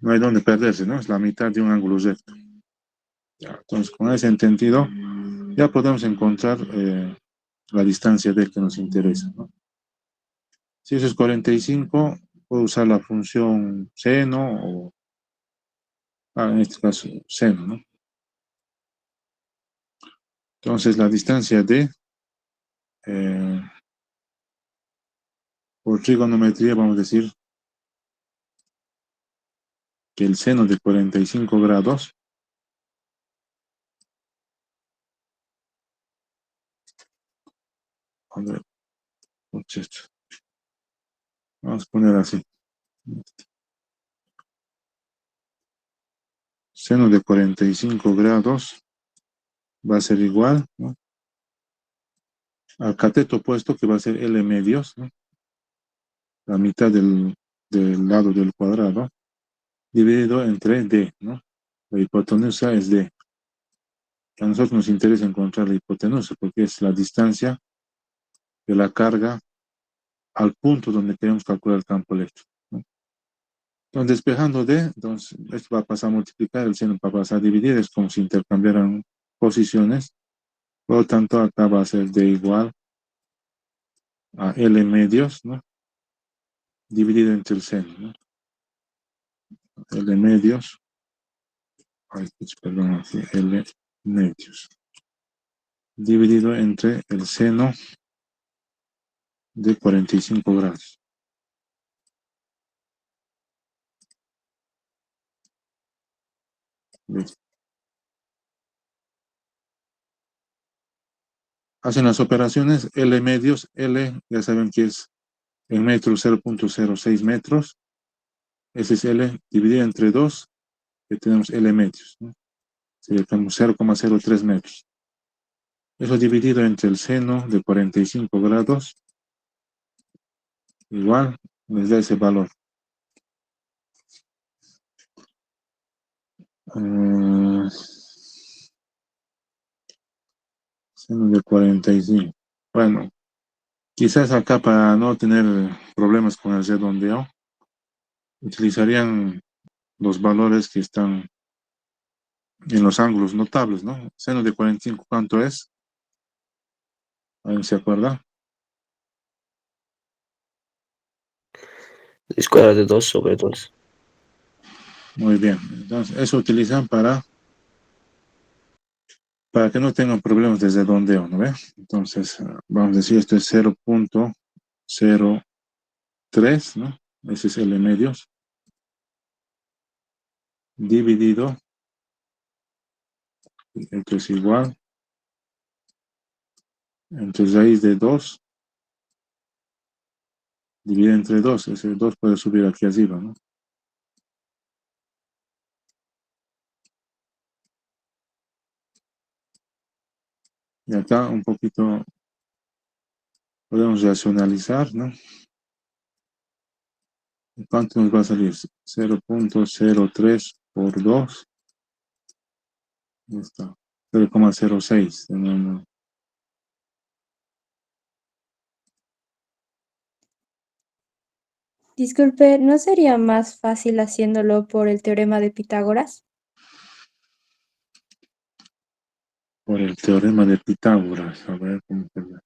No hay donde perderse, ¿no? Es la mitad de un ángulo recto. Ya, entonces, con ese entendido, ya podemos encontrar la distancia D que nos interesa, ¿no? Si eso es 45, puedo usar la función seno o, en este caso, seno, ¿no? Entonces, la distancia D, eh, por trigonometría, vamos a decir que el seno de 45 grados, hombre, vamos a poner así, seno de 45 grados va a ser igual, ¿no? Al cateto opuesto, que va a ser L medios, ¿no? La mitad del lado del cuadrado, dividido entre D, ¿no? La hipotenusa es D. A nosotros nos interesa encontrar la hipotenusa porque es la distancia de la carga al punto donde queremos calcular el campo eléctrico, ¿no? Entonces, despejando D, entonces esto va a pasar a multiplicar, el seno va a pasar a dividir, es como si intercambiaran posiciones. Por lo tanto, acá va a ser D igual a L medios, ¿no? Dividido entre el seno, ¿no? L medios, perdón, aquí, L medios, dividido entre el seno de 45 grados. ¿Ves? Hacen las operaciones, L medios, L ya saben que es en metros 0.06 metros, ese es L dividido entre 2, que tenemos L medios, ¿no? sería como 0,03 metros. Eso dividido entre el seno de 45 grados, igual les da ese valor. Seno de 45. Bueno, quizás acá para no tener problemas con el redondeo, utilizarían los valores que están en los ángulos notables, ¿no? Seno de 45, ¿cuánto es? ¿Alguien se acuerda? Escuadra de 2/2. Muy bien. Entonces, eso utilizan para que no tengan problemas de redondeo, ¿no ve? Entonces, vamos a decir, esto es 0,03, ¿no? Ese es L medios, dividido, esto es igual, entre raíz de 2, dividido entre 2, ese 2 puede subir aquí arriba, ¿no? Y acá un poquito podemos racionalizar, ¿no? ¿Cuánto nos va a salir? 0,03 por 2. Ahí está. 0,06. Disculpe, ¿no sería más fácil haciéndolo por el teorema de Pitágoras? Por el teorema de Pitágoras. A ver cómo queda.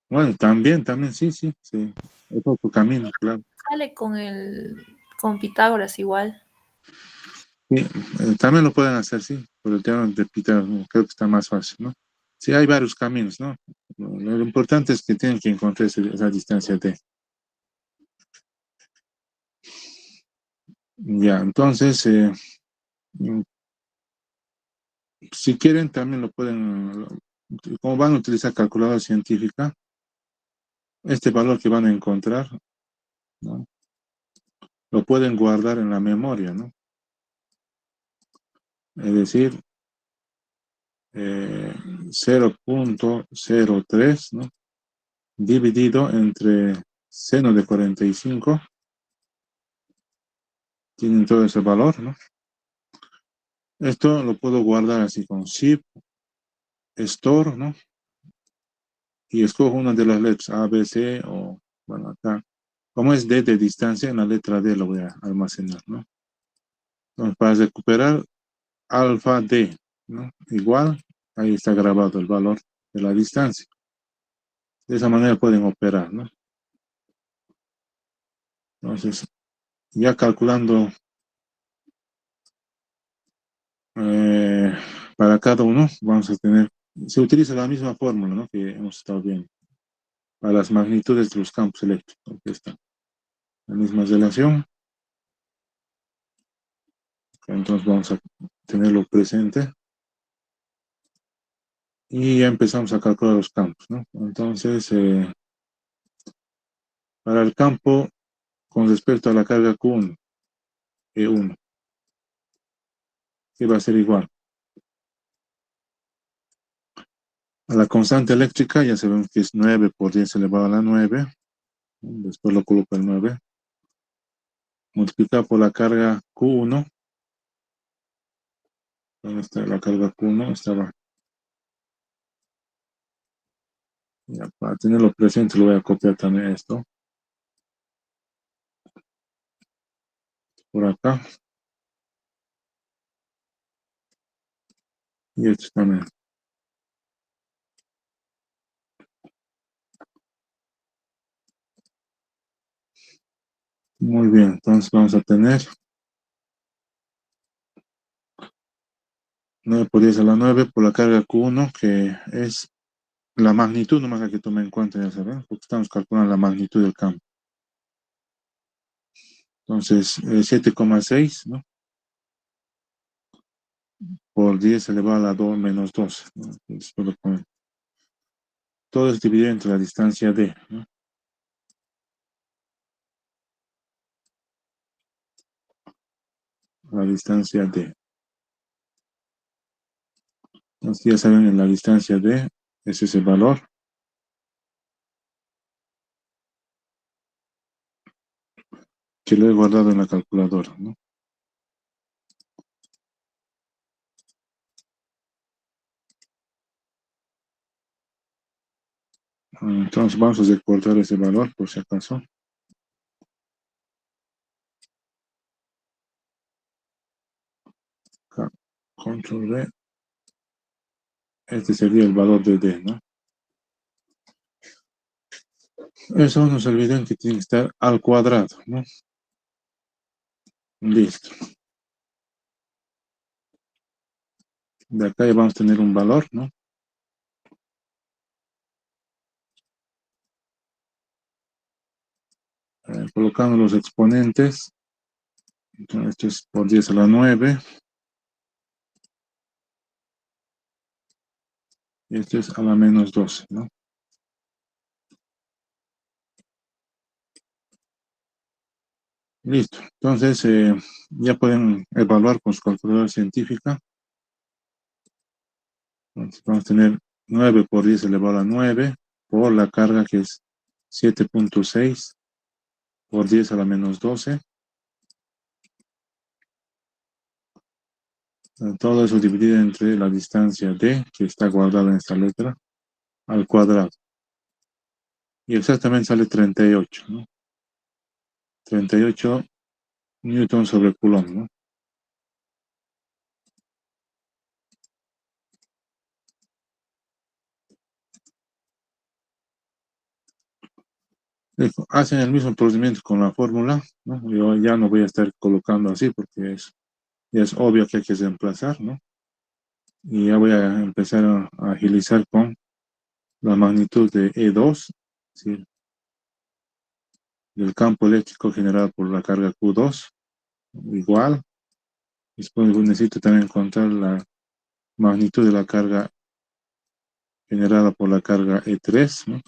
Bueno, también, sí. Es otro camino, claro. Sale con Pitágoras igual. Sí, también lo pueden hacer, sí, por el teorema de Pitágoras. ¿No? Creo que está más fácil, ¿no? Sí, hay varios caminos, ¿no? Lo importante es que tienen que encontrar esa distancia de. Ya, entonces, si quieren, también lo pueden, como van a utilizar calculadora científica, este valor que van a encontrar, ¿no? Lo pueden guardar en la memoria, ¿no? Es decir, 0,03, ¿no? Dividido entre seno de 45, tienen todo ese valor, ¿no? Esto lo puedo guardar así con Shift, Store, ¿no? Y escojo una de las letras A, B, C o, bueno, acá. Como es D de distancia, en la letra D lo voy a almacenar, ¿no? Entonces, para recuperar alfa D, ¿no? Igual, ahí está grabado el valor de la distancia. De esa manera pueden operar, ¿no? Entonces, ya calculando para cada uno, vamos a tener, se utiliza la misma fórmula, ¿no? Que hemos estado viendo para las magnitudes de los campos eléctricos. Aquí está la misma relación. Entonces vamos a tenerlo presente. Y ya empezamos a calcular los campos, ¿no? Entonces, para el campo con respecto a la carga Q1, E1, que va a ser igual. A la constante eléctrica ya sabemos que es 9 por 10 elevado a la 9. Después lo coloco el 9. Multiplicado por la carga Q1. ¿Dónde está la carga Q1? Estaba. Ya, para tenerlo presente lo voy a copiar también esto. Por acá. Y esto también. Muy bien, entonces vamos a tener 9 por 10 a la 9 por la carga Q1, que es la magnitud nomás la que tome en cuenta, ya saben, porque estamos calculando la magnitud del campo. Entonces, 7,6, ¿no? Por 10 elevado a la 2 menos 12, ¿no? Después lo ponen. Todo es dividido entre la distancia D, ¿no? la distancia D. Entonces ya saben, en la distancia D es ese valor. Que lo he guardado en la calculadora, ¿no? Entonces vamos a exportar ese valor por si acaso. Acá, Control V. Este sería el valor de D, ¿no? Eso no se olviden que tiene que estar al cuadrado, ¿no? Listo. De acá ya vamos a tener un valor, ¿no? Colocando los exponentes. Entonces, esto es por 10 a la 9. Y esto es a la menos 12, ¿no? Listo. Entonces, ya pueden evaluar con su calculadora científica. Entonces, vamos a tener 9 por 10 elevado a 9 por la carga que es 7.6 por 10 a la menos 12. Todo eso dividido entre la distancia D, que está guardada en esta letra, al cuadrado. Y exactamente sale 38, ¿no? 38 newton sobre coulomb, ¿no? Hacen el mismo procedimiento con la fórmula, ¿no? Yo ya no voy a estar colocando así porque ya es obvio que hay que reemplazar, ¿no? Y ya voy a empezar a agilizar con la magnitud de E2, es decir, del campo eléctrico generado por la carga Q2, igual. Después necesito también encontrar la magnitud de la carga generada por la carga E3, ¿no?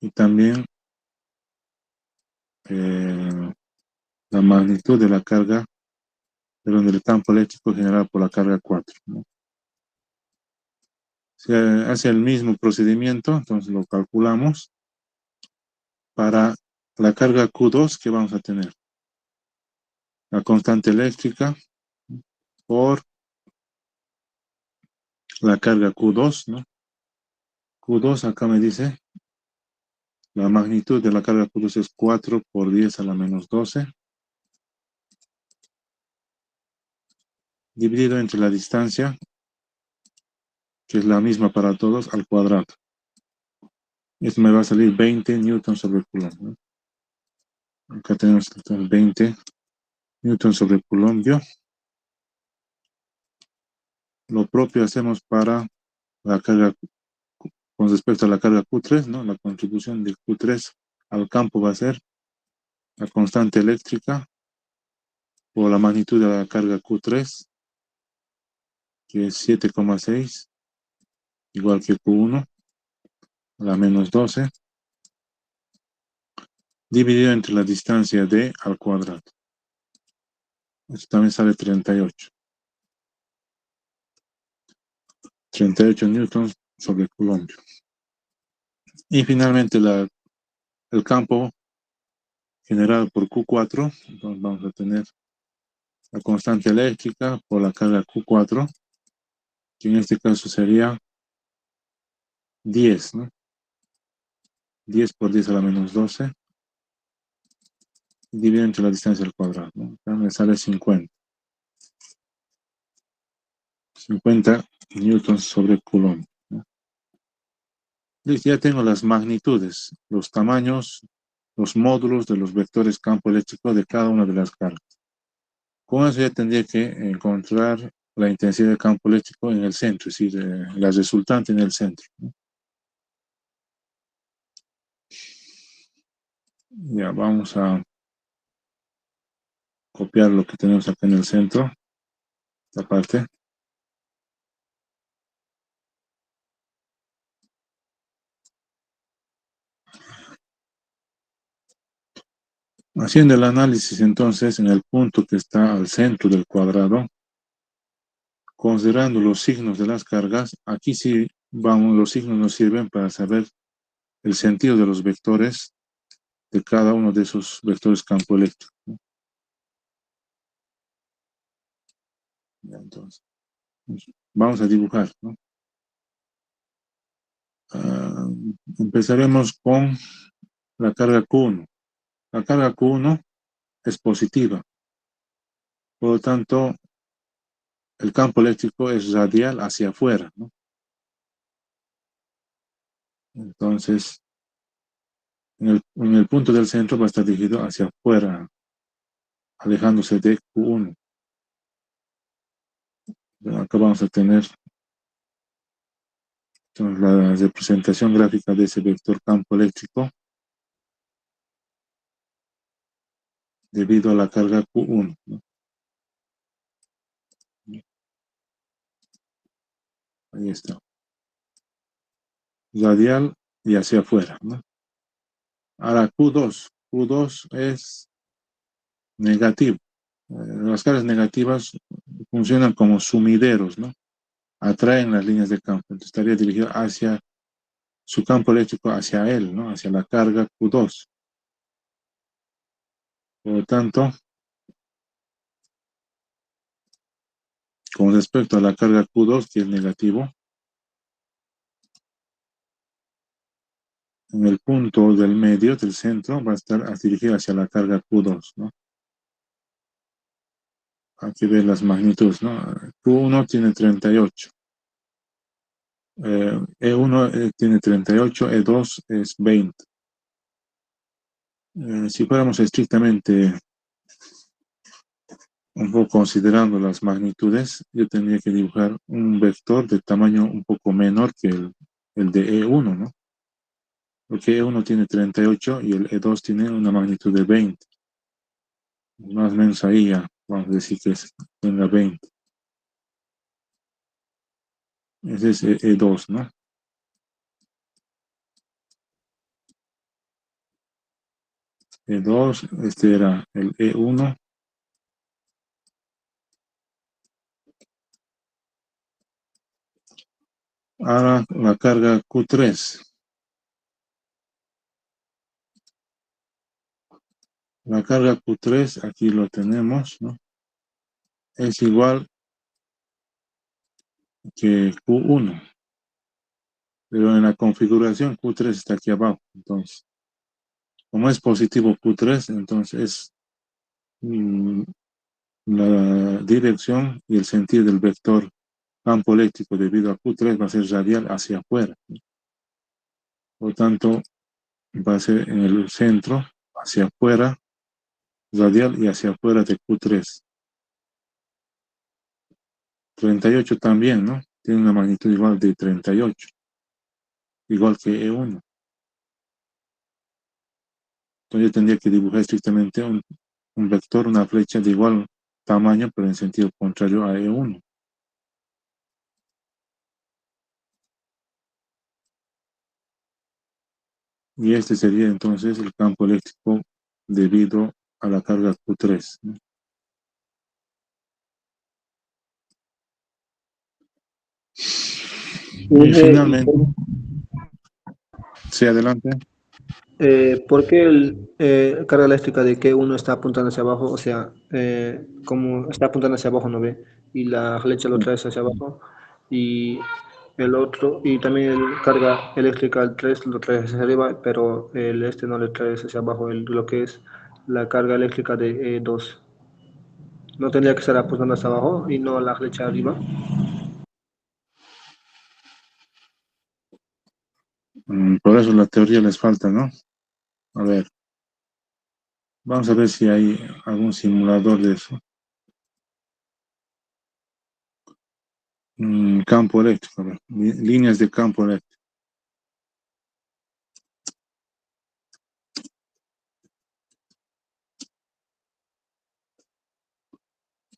Y también la magnitud de la carga, del campo eléctrico generado por la carga 4, ¿no? Se hace el mismo procedimiento, entonces lo calculamos para la carga Q2 que vamos a tener. La constante eléctrica por la carga Q2, ¿no? Q2 acá me dice, la magnitud de la carga Q2 es 4 por 10 a la menos 12, dividido entre la distancia, que es la misma para todos, al cuadrado. Esto me va a salir 20 newtons sobre coulomb, ¿no? Acá tenemos 20 newtons sobre coulomb. Lo propio hacemos para la carga, con respecto a la carga Q3, ¿no? La contribución de Q3 al campo va a ser la constante eléctrica por la magnitud de la carga Q3, que es 7,6, igual que Q1, a la menos 12, dividido entre la distancia D al cuadrado. Esto también sale 38. 38 newtons sobre coulomb. Y finalmente el campo generado por Q4, entonces vamos a tener la constante eléctrica por la carga Q4, que en este caso sería 10, ¿no? 10 por 10 a la menos 12, dividido entre la distancia al cuadrado, ¿no? Acá me sale 50. 50 newtons sobre coulomb, ¿no? Listo, ya tengo las magnitudes, los tamaños, los módulos de los vectores campo eléctrico de cada una de las cargas. Con eso ya tendría que encontrar la intensidad de campo eléctrico en el centro, es decir, la resultante en el centro, ¿no? Ya vamos a copiar lo que tenemos acá en el centro, esta parte. Haciendo el análisis entonces en el punto que está al centro del cuadrado, considerando los signos de las cargas, aquí sí vamos, los signos nos sirven para saber el sentido de los vectores de cada uno de esos vectores campo eléctrico, ¿no? Ya, entonces, vamos a dibujar, ¿no? Ah, empezaremos con la carga Q1. La carga Q1 es positiva, por lo tanto, el campo eléctrico es radial hacia afuera, ¿no? Entonces, en el punto del centro va a estar dirigido hacia afuera, alejándose de Q1. Acá vamos a tener entonces, la representación gráfica de ese vector campo eléctrico debido a la carga Q1, ¿no? Ahí está. Radial y hacia afuera, ¿no? Ahora Q2. Q2 es negativo. Las cargas negativas funcionan como sumideros, ¿no? Atraen las líneas de campo. Entonces estaría dirigido hacia su campo eléctrico, hacia él, ¿no? Hacia la carga Q2. Por lo tanto, con respecto a la carga Q2, que es negativo, en el punto del medio, del centro, va a estar dirigida hacia la carga Q2, ¿no? Aquí ven las magnitudes, ¿no? Q1 tiene 38. E1 tiene 38, E2 es 20. Si fuéramos estrictamente un poco considerando las magnitudes, yo tendría que dibujar un vector de tamaño un poco menor que el de E1, ¿no? Porque E1 tiene 38 y el E2 tiene una magnitud de 20. Más o menos ahí ya vamos a decir que tenga 20. Ese es E2, ¿no? E2, este era el E1. Ahora la carga Q3. La carga Q3, aquí lo tenemos, ¿no? Es igual que Q1. Pero en la configuración Q3 está aquí abajo. Entonces, como es positivo Q3, entonces mm, la dirección y el sentido del vector campo eléctrico debido a Q3 va a ser radial hacia afuera. Por lo tanto, va a ser en el centro, hacia afuera, radial y hacia afuera de Q3. 38 también, ¿no? Tiene una magnitud igual de 38, igual que E1. Entonces yo tendría que dibujar estrictamente un vector, una flecha de igual tamaño, pero en sentido contrario a E1. Y este sería entonces el campo eléctrico debido a la carga Q3, ¿no? Y finalmente, sí, adelante. ¿Por qué el carga eléctrica de que uno está apuntando hacia abajo, o sea, como está apuntando hacia abajo, no ve, y la flecha lo trae hacia abajo, y el otro, y también el carga eléctrica al 3 lo trae hacia arriba, pero el este no le trae hacia abajo, lo que es la carga eléctrica de E2? ¿No tendría que estar apuntando hacia abajo y no la flecha arriba? Por eso la teoría les falta, ¿no? A ver, vamos a ver si hay algún simulador de eso. Campo eléctrico, a ver, líneas de campo eléctrico.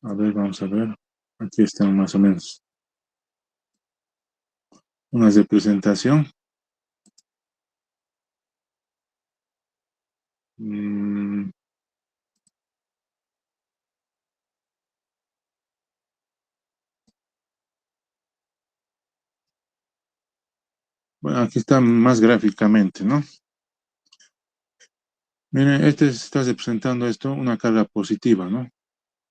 A ver, vamos a ver. Aquí están más o menos. Una representación. Bueno, aquí está más gráficamente, ¿no? Miren, está representando esto, una carga positiva, ¿no?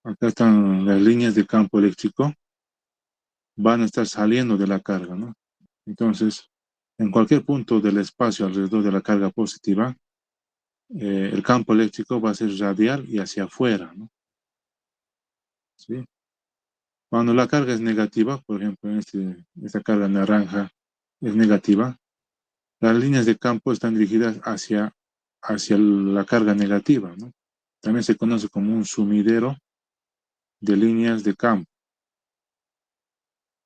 Acá están las líneas de campo eléctrico, van a estar saliendo de la carga, ¿no? Entonces, en cualquier punto del espacio alrededor de la carga positiva, el campo eléctrico va a ser radial y hacia afuera, ¿no? ¿Sí? Cuando la carga es negativa, por ejemplo, esta carga naranja es negativa, las líneas de campo están dirigidas hacia la carga negativa, ¿no? También se conoce como un sumidero de líneas de campo.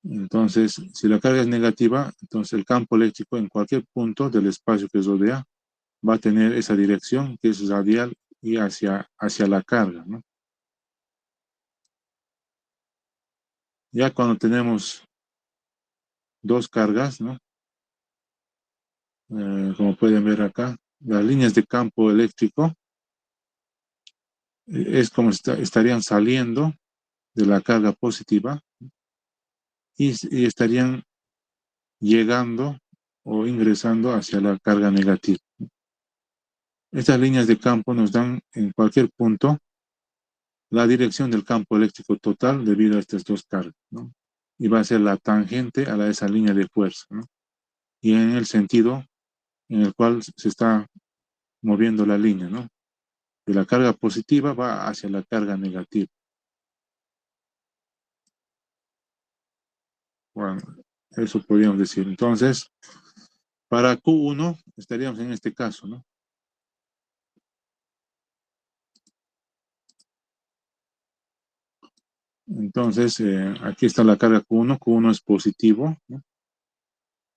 Entonces, si la carga es negativa, entonces el campo eléctrico en cualquier punto del espacio que rodea va a tener esa dirección que es radial y hacia la carga, ¿no? Ya cuando tenemos dos cargas, ¿no? Como pueden ver acá, las líneas de campo eléctrico es como estarían saliendo de la carga positiva y estarían llegando o ingresando hacia la carga negativa. Estas líneas de campo nos dan en cualquier punto la dirección del campo eléctrico total debido a estas dos cargas, ¿no? Y va a ser la tangente a esa línea de fuerza, ¿no? Y en el sentido en el cual se está moviendo la línea, ¿no? De la carga positiva va hacia la carga negativa. Bueno, eso podríamos decir. Entonces, para Q1 estaríamos en este caso, ¿no? Entonces, aquí está la carga Q1. Q1 es positivo, ¿no?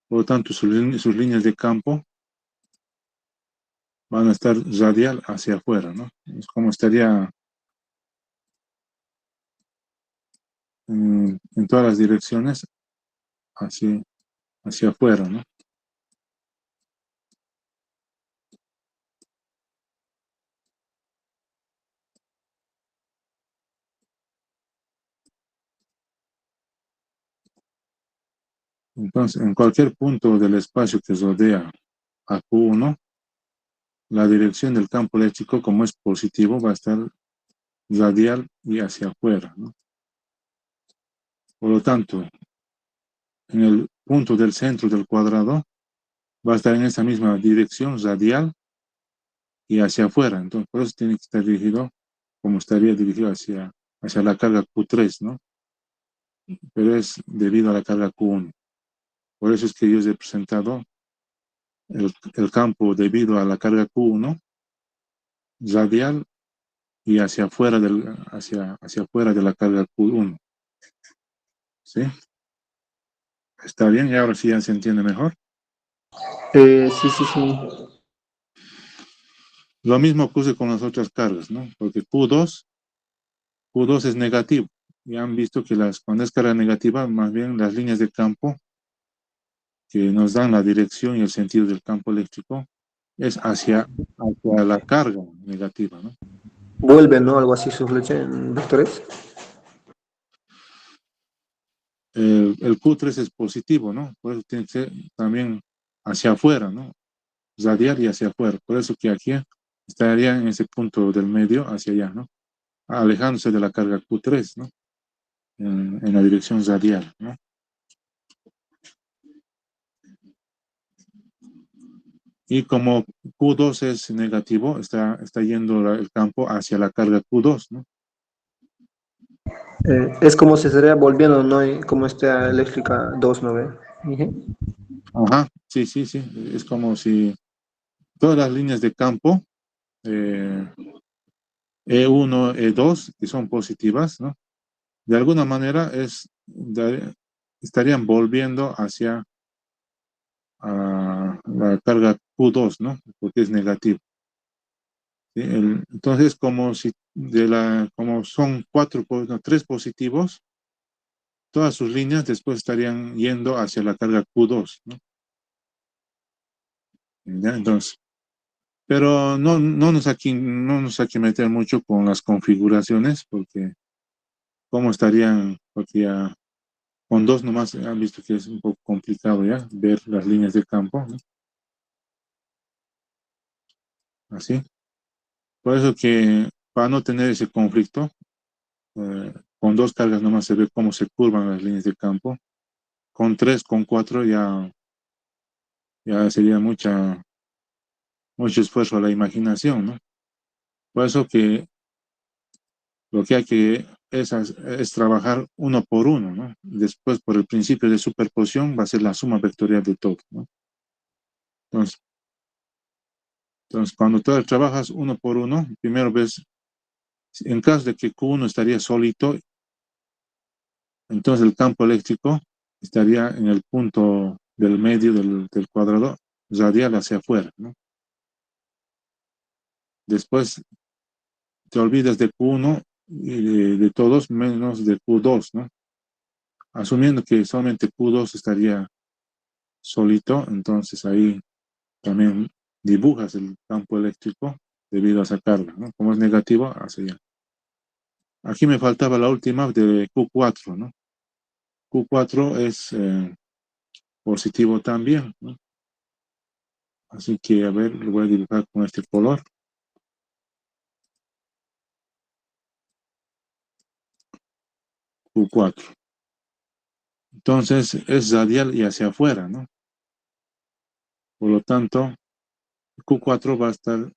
Por lo tanto, sus líneas de campo van a estar radial hacia afuera, ¿no? Es como estaría en todas las direcciones hacia afuera, ¿no? Entonces, en cualquier punto del espacio que rodea a Q1, la dirección del campo eléctrico, como es positivo, va a estar radial y hacia afuera, ¿no? Por lo tanto, en el punto del centro del cuadrado va a estar en esa misma dirección radial y hacia afuera. Entonces, por eso tiene que estar dirigido como estaría dirigido hacia la carga Q3, ¿no? Pero es debido a la carga Q1. Por eso es que yo he presentado el campo debido a la carga Q1 radial y hacia afuera hacia afuera de la carga Q1. ¿Sí? ¿Está bien? Y ahora sí ya se entiende mejor. Sí, sí, sí. Lo mismo ocurre con las otras cargas, ¿no? Porque Q2 es negativo. Ya han visto que cuando es carga negativa, más bien las líneas de campo que nos dan la dirección y el sentido del campo eléctrico es hacia la carga negativa, ¿no? Vuelven, ¿no? Algo así sus leches en vectores. El Q3 es positivo, ¿no? Por eso tiene que ser también hacia afuera, ¿no? Radial y hacia afuera. Por eso que aquí estaría en ese punto del medio hacia allá, ¿no? Alejándose de la carga Q3, ¿no? En la dirección radial, ¿no? Y como Q2 es negativo, está yendo el campo hacia la carga Q2, ¿no? Es como se estaría volviendo, ¿no? Y como esta eléctrica 2, ¿no ve? Ujú. Ajá, sí, sí, sí. Es como si todas las líneas de campo, E1, E2, que son positivas, ¿no? De alguna manera estarían volviendo hacia la carga Q2, ¿no? Porque es negativo. ¿Sí? Entonces, como son tres positivos, todas sus líneas después estarían yendo hacia la carga Q2, ¿no? ¿Ya? Entonces, pero no nos hay que meter mucho con las configuraciones, porque cómo estarían, porque Con dos nomás han visto que es un poco complicado ya ver las líneas de campo, ¿no? Así. Por eso que para no tener ese conflicto, con dos cargas nomás se ve cómo se curvan las líneas de campo. Con tres, con cuatro ya sería mucho esfuerzo a la imaginación, ¿no? Por eso que lo que hay que es trabajar uno por uno, ¿no? Después, por el principio de superposición, va a ser la suma vectorial de todo, ¿no? Entonces, cuando tú trabajas uno por uno, primero ves, en caso de que Q1 estaría solito, entonces el campo eléctrico estaría en el punto del medio del cuadrado radial hacia afuera, ¿no? Después te olvidas de Q1 y de todos menos de Q2, ¿no? Asumiendo que solamente Q2 estaría solito, entonces ahí también dibujas el campo eléctrico debido a esa carga, ¿no? Como es negativo, hacia allá. Aquí me faltaba la última de Q4, ¿no? Q4 es positivo también, ¿no? Así que, a ver, lo voy a dibujar con este color. Q4. Entonces, es radial y hacia afuera, ¿no? Por lo tanto, Q4 va a estar,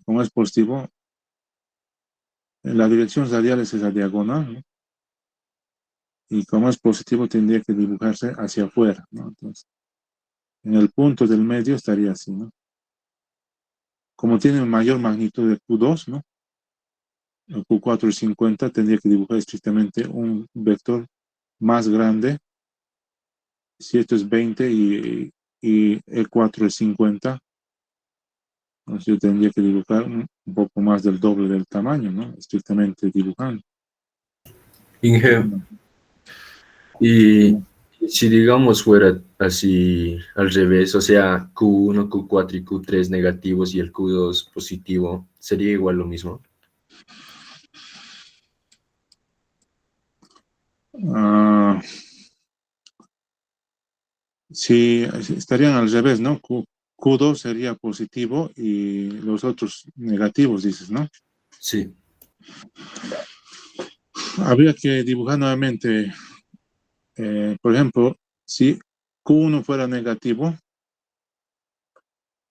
como es positivo, en la dirección radial es esa diagonal, ¿no? Y como es positivo, tendría que dibujarse hacia afuera, ¿no? Entonces, en el punto del medio estaría así, ¿no? Como tiene mayor magnitud de Q2, ¿no? El Q4 es 50, tendría que dibujar estrictamente un vector más grande. Si esto es 20 y E4 es 50, entonces yo tendría que dibujar un poco más del doble del tamaño, ¿no? Estrictamente dibujando. Inge, y si digamos fuera así al revés, o sea, Q1, Q4 y Q3 negativos y el Q2 positivo, ¿sería igual lo mismo? Ah, sí, estarían al revés, ¿no? Q2 sería positivo y los otros negativos, dices, ¿no? Sí. Habría que dibujar nuevamente, por ejemplo, si Q1 fuera negativo,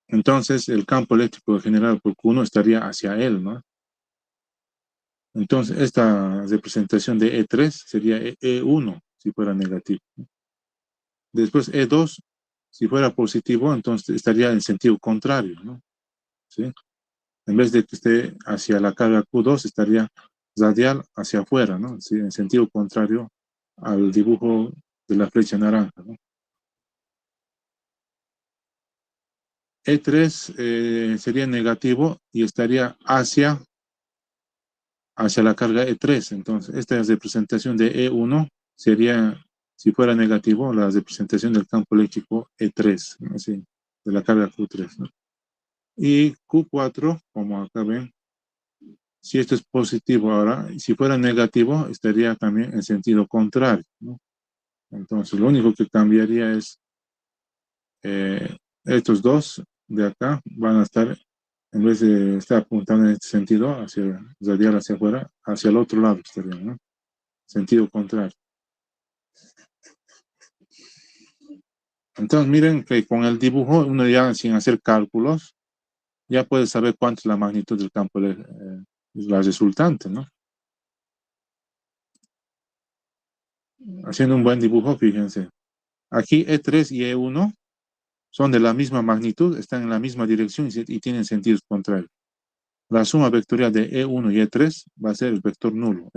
entonces el campo eléctrico generado por Q1 estaría hacia él, ¿no? Entonces esta representación de E3 sería E1 si fuera negativo. Después E2, si fuera positivo, entonces estaría en sentido contrario, ¿no? ¿Sí? En vez de que esté hacia la carga Q2, estaría radial hacia afuera, ¿no? Sí, en sentido contrario al dibujo de la flecha naranja, ¿no? E3 sería negativo y estaría hacia la carga E3. Entonces, esta representación de E1 sería, si fuera negativo, la representación del campo eléctrico E3, ¿no? Así, de la carga Q3, ¿no? Y Q4, como acá ven, si esto es positivo ahora, si fuera negativo, estaría también en sentido contrario, ¿no? Entonces, lo único que cambiaría es estos dos de acá van a estar, en vez de estar apuntando en este sentido, hacia radial hacia afuera, hacia el otro lado estaría, ¿no? Sentido contrario. Entonces, miren que con el dibujo, uno ya sin hacer cálculos, ya puede saber cuánto es la magnitud del campo, la resultante, ¿no? Haciendo un buen dibujo, fíjense. Aquí E3 y E1 son de la misma magnitud, están en la misma dirección y tienen sentidos contrarios. La suma vectorial de E1 y E3 va a ser el vector nulo.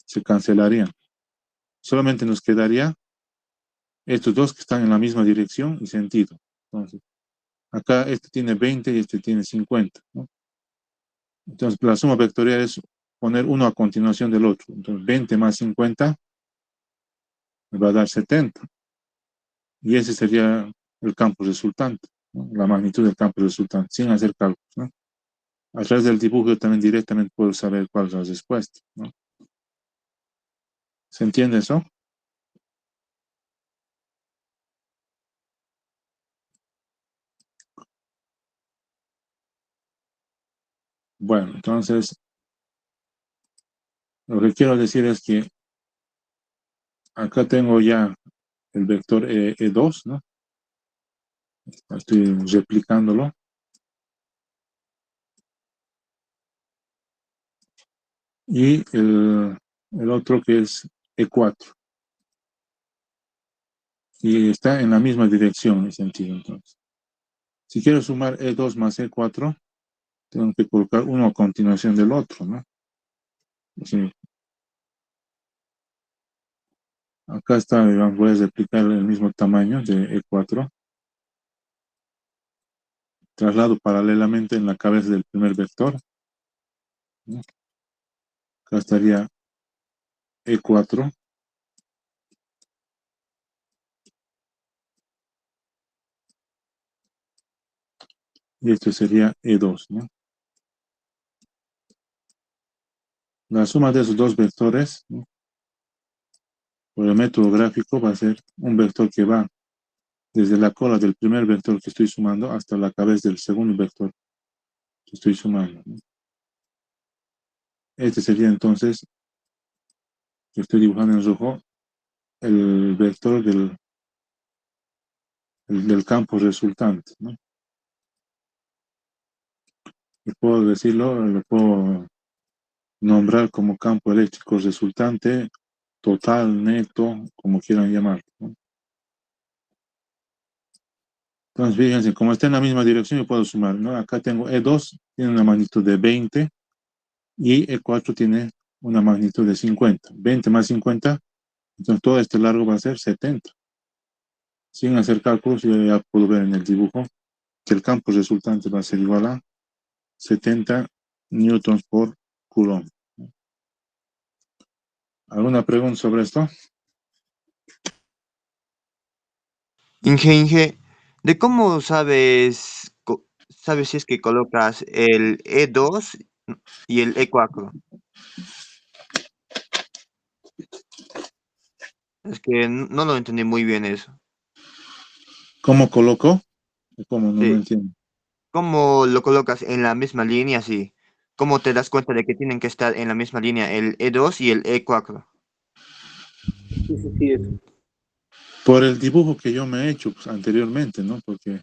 Se cancelarían. Solamente nos quedaría estos dos que están en la misma dirección y sentido. Entonces, acá este tiene 20 y este tiene 50, ¿no? Entonces, la suma vectorial es poner uno a continuación del otro. Entonces, 20 más 50 me va a dar 70. Y ese sería el campo resultante, ¿no? La magnitud del campo resultante, sin hacer cálculos, ¿no? A través del dibujo yo también directamente puedo saber cuál es la respuesta, ¿no? ¿Se entiende eso? Bueno, entonces, lo que quiero decir es que acá tengo ya el vector E2, ¿no? Estoy replicándolo. Y el otro que es E4. Y está en la misma dirección en ese sentido. Entonces, si quiero sumar E2 más E4, tengo que colocar uno a continuación del otro, ¿no? Sí. Acá está, digamos, voy a replicar el mismo tamaño de E4. Traslado paralelamente en la cabeza del primer vector, ¿no? Acá estaría E4. Y esto sería E2, ¿no? La suma de esos dos vectores, ¿no?, por el método gráfico va a ser un vector que va desde la cola del primer vector que estoy sumando hasta la cabeza del segundo vector que estoy sumando, ¿no? Este sería entonces, que estoy dibujando en rojo, el vector del campo resultante, ¿no? Y puedo decirlo, lo puedo nombrar como campo eléctrico resultante, total, neto, como quieran llamarlo, ¿no? Entonces, fíjense, como está en la misma dirección, yo puedo sumar, ¿no? Acá tengo E2, tiene una magnitud de 20, y E4 tiene una magnitud de 50. 20 más 50, entonces todo este largo va a ser 70. Sin hacer cálculos, yo ya puedo ver en el dibujo que el campo resultante va a ser igual a 70 newtons por coulomb. ¿Alguna pregunta sobre esto? Inge, ¿de cómo sabes si es que colocas el E2 y el E4? Es que no lo entendí muy bien eso. ¿Cómo coloco? ¿Cómo? No Sí. entiendo. ¿Cómo lo colocas en la misma línea? Sí. ¿Cómo te das cuenta de que tienen que estar en la misma línea el E2 y el E4? Sí, eso. Por el dibujo que yo me he hecho, pues, anteriormente, ¿no? Porque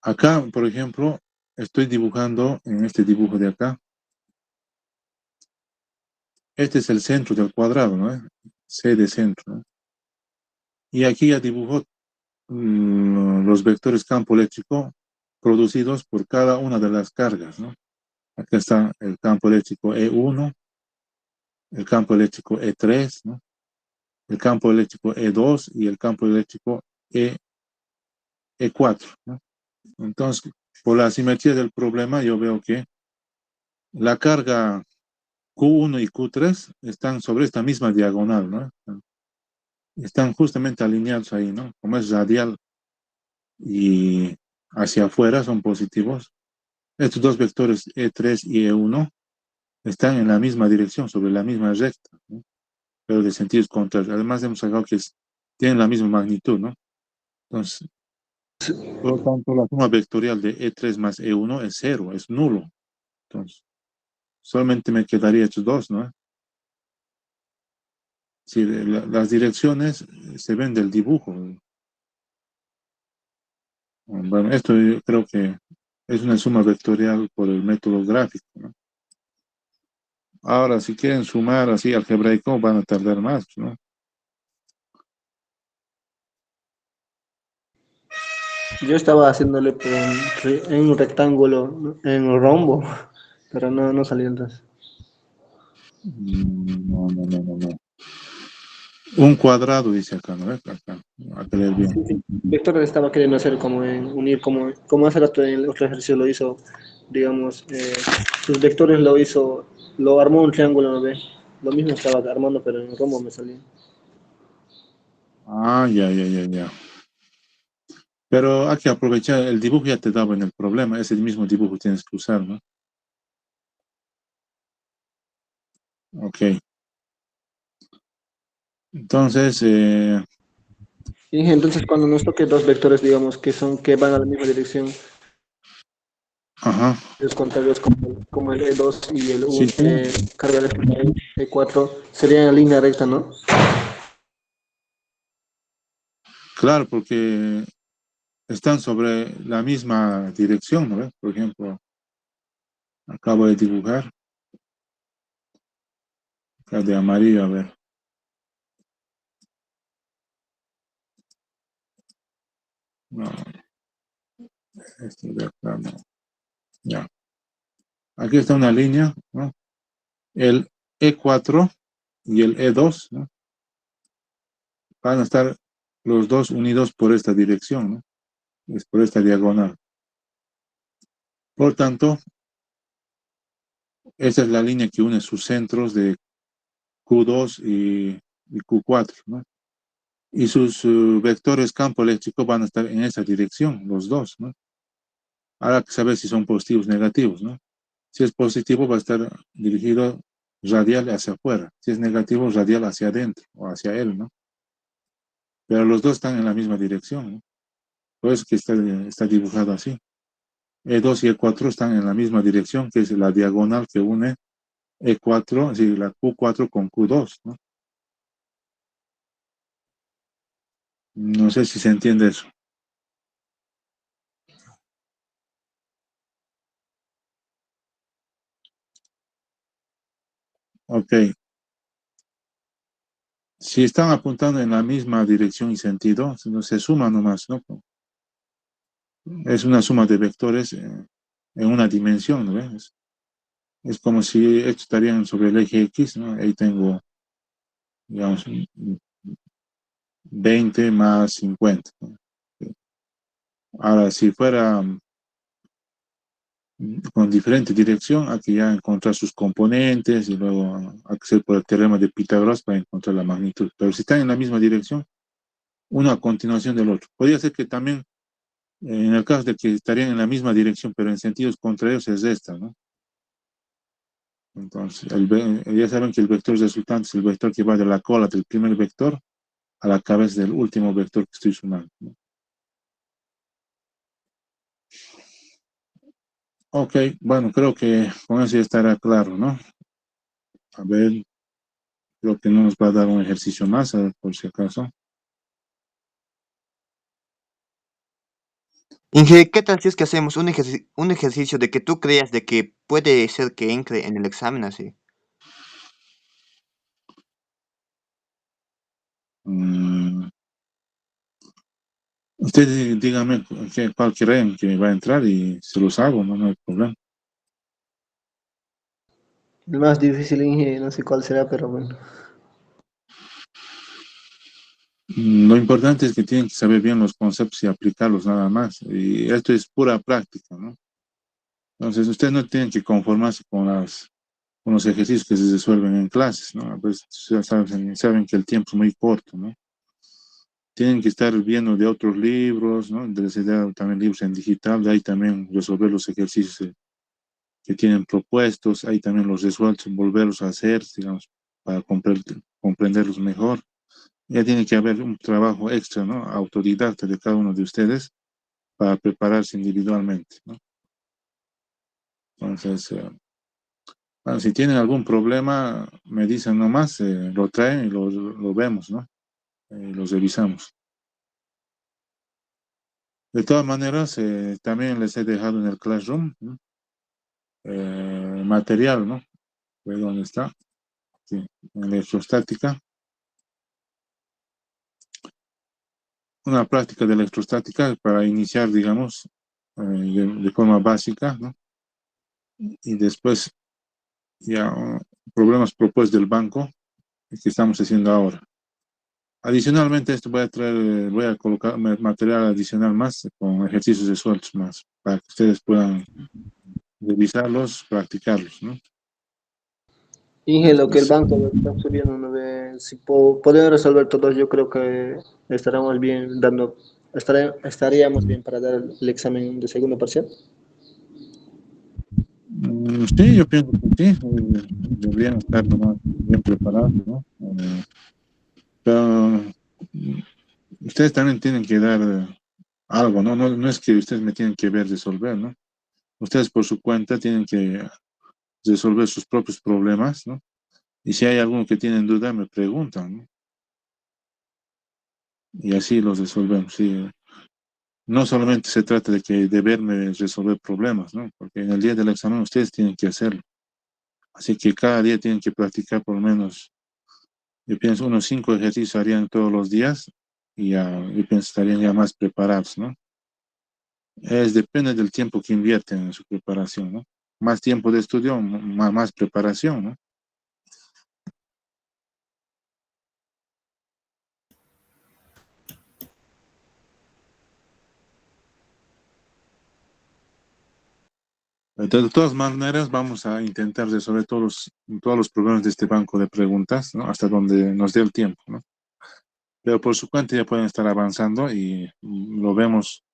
acá, por ejemplo, estoy dibujando en este dibujo de acá. Este es el centro del cuadrado, ¿no? C de centro, ¿no? Y aquí ya dibujo los vectores campo eléctrico producidos por cada una de las cargas, ¿no? Acá está el campo eléctrico E1, el campo eléctrico E3, ¿no? El campo eléctrico E2 y el campo eléctrico E4, ¿no? Entonces, por la simetría del problema, yo veo que la carga Q1 y Q3 están sobre esta misma diagonal, ¿no? Están justamente alineados ahí, ¿no? Como es radial y hacia afuera son positivos. Estos dos vectores E3 y E1 están en la misma dirección, sobre la misma recta, ¿no? Pero de sentidos contrarios. Además, hemos sacado que tienen la misma magnitud, ¿no? Entonces, por lo tanto, la suma vectorial de E3 más E1 es 0, es nulo. Entonces, solamente me quedaría estos dos, ¿no? Sí, las direcciones se ven del dibujo. Bueno, esto yo creo que es una suma vectorial por el método gráfico, ¿no? Ahora, si quieren sumar así algebraico, van a tardar más, ¿no? Yo estaba haciéndole por en un rectángulo, ¿no?, en un rombo, pero no salió entonces. No. Un cuadrado, dice acá, ¿no? Acá, a leer bien. Sí. Víctor estaba queriendo hacer como unir, como hace rato en el otro ejercicio lo hizo, digamos, sus vectores lo armó un triángulo, ¿no ve? Lo mismo estaba armando, pero en el rombo me salió. Ah, ya. Pero hay que aprovechar, el dibujo ya te daba en el problema, ese mismo dibujo tienes que usar, ¿no? Ok. Entonces, Entonces cuando nos toque dos vectores, digamos, que van a la misma dirección, Ajá. Los contrarios como el E2 y el Sí, sí. carga eléctrica E4 serían en línea recta, ¿no? Claro, porque están sobre la misma dirección, ¿no ves? Por ejemplo, acabo de dibujar acá de amarillo, a ver. No, este de acá no. Ya. Aquí está una línea, ¿no? El E4 y el E2, ¿no? Van a estar los dos unidos por esta dirección, ¿no? Es por esta diagonal. Por tanto, esa es la línea que une sus centros de Q2 y Q4, ¿no? Y sus vectores campo eléctrico van a estar en esa dirección, los dos, ¿no? Ahora hay que saber si son positivos o negativos, ¿no? Si es positivo, va a estar dirigido radial hacia afuera. Si es negativo, radial hacia adentro o hacia él, ¿no? Pero los dos están en la misma dirección, ¿no? Por eso que está dibujado así. E2 y E4 están en la misma dirección, que es la diagonal que une E4, es decir, la Q4 con Q2, ¿no? No sé si se entiende eso. Ok. Si están apuntando en la misma dirección y sentido, no se suma nomás, ¿no? Es una suma de vectores en una dimensión, ¿no ves? Es como si estos estarían sobre el eje X, ¿no? Ahí tengo, digamos, 20 más 50, ¿no? Ahora, si fuera con diferente dirección, hay que ya encontrar sus componentes y luego acceder por el teorema de Pitágoras para encontrar la magnitud. Pero si están en la misma dirección, uno a continuación del otro. Podría ser que también, en el caso de que estarían en la misma dirección, pero en sentidos contrarios, es esta, ¿no? Entonces, ya saben que el vector resultante es el vector que va de la cola del primer vector a la cabeza del último vector que estoy sumando, ¿no? Ok, bueno, creo que con eso ya estará claro, ¿no? A ver, creo que no nos va a dar un ejercicio más, a ver, por si acaso. Inge, ¿qué tal si es que hacemos un ejercicio de que tú creas de que puede ser que entre en el examen así? Mm, Ustedes díganme cuál creen que va a entrar y se los hago, no, no hay problema. El más difícil, Inge, no sé cuál será, pero bueno. Lo importante es que tienen que saber bien los conceptos y aplicarlos nada más. Y esto es pura práctica, ¿no? Entonces, ustedes no tienen que conformarse con los ejercicios que se resuelven en clases, ¿no? Pues ya saben que el tiempo es muy corto, ¿no? Tienen que estar viendo de otros libros, ¿no? Les he dado también libros en digital, de ahí también resolver los ejercicios que tienen propuestos, ahí también los resueltos, volverlos a hacer, digamos, para comprenderlos mejor. Ya tiene que haber un trabajo extra, ¿no? Autodidacta de cada uno de ustedes para prepararse individualmente, ¿no? Entonces, bueno, si tienen algún problema, me dicen nomás, lo traen y lo vemos, ¿no? Los revisamos. De todas maneras, también les he dejado en el Classroom, ¿no? Material, ¿no? Pues, ¿dónde está? Sí, en electrostática. Una práctica de electrostática para iniciar, digamos, de forma básica, ¿no? Y después ya problemas propuestos del banco que estamos haciendo ahora. Adicionalmente, esto voy a colocar material adicional más con ejercicios resueltos más para que ustedes puedan revisarlos, practicarlos, ¿no? Inge, lo que el Entonces, banco lo está subiendo, ¿no ve? Si podemos resolver todos, yo creo que estaremos bien estaríamos bien para dar el examen de segundo parcial. sí, yo pienso que sí, deberían estar nomás bien preparados, ¿no? Pero ustedes también tienen que dar algo, ¿no? No es que ustedes me tienen que ver resolver, ¿no? ustedes por su cuenta tienen que resolver sus propios problemas, ¿no? Y si hay alguno que tiene duda, me preguntan, ¿no? Y así los resolvemos, sí. No solamente se trata de que de verme resolver problemas, ¿no? Porque en el día del examen ustedes tienen que hacerlo. Así que cada día tienen que practicar por lo menos, yo pienso, unos 5 ejercicios harían todos los días y ya, yo pienso, estarían ya más preparados, ¿no? Depende del tiempo que invierten en su preparación, ¿no? Más tiempo de estudio, más preparación, ¿no? De todas maneras, vamos a intentar resolver todos los problemas de este banco de preguntas, ¿no? Hasta donde nos dé el tiempo, ¿no? Pero por su cuenta ya pueden estar avanzando y lo vemos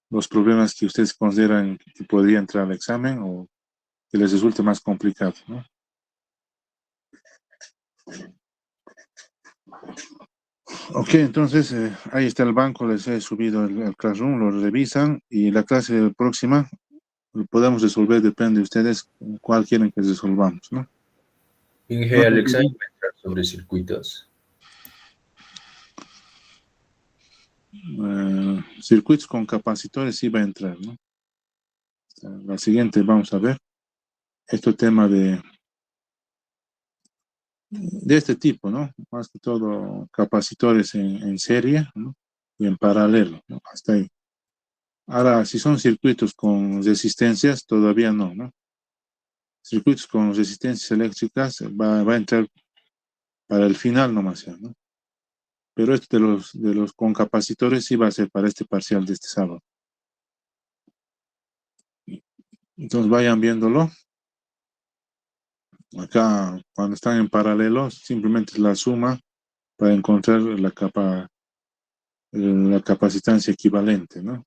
los problemas que ustedes consideran que podría entrar al examen o que les resulte más complicado, ¿no? Ok, entonces ahí está el banco, les he subido el Classroom, lo revisan y la clase próxima lo podemos resolver, depende de ustedes cuál quieren que resolvamos, ¿no? Inge, al examen va a entrar sobre circuitos. Circuitos con capacitores sí va a entrar, ¿no? La siguiente vamos a ver, este tema de este tipo, ¿no? Más que todo capacitores en serie, ¿no? Y en paralelo, ¿no? Hasta ahí. Ahora, si son circuitos con resistencias, todavía no, ¿no? Circuitos con resistencias eléctricas va a entrar para el final nomás ya, ¿no? Pero este de los con capacitores sí va a ser para este parcial de este sábado. Entonces vayan viéndolo. Acá, cuando están en paralelo, simplemente es la suma para encontrar la capacitancia equivalente, ¿no?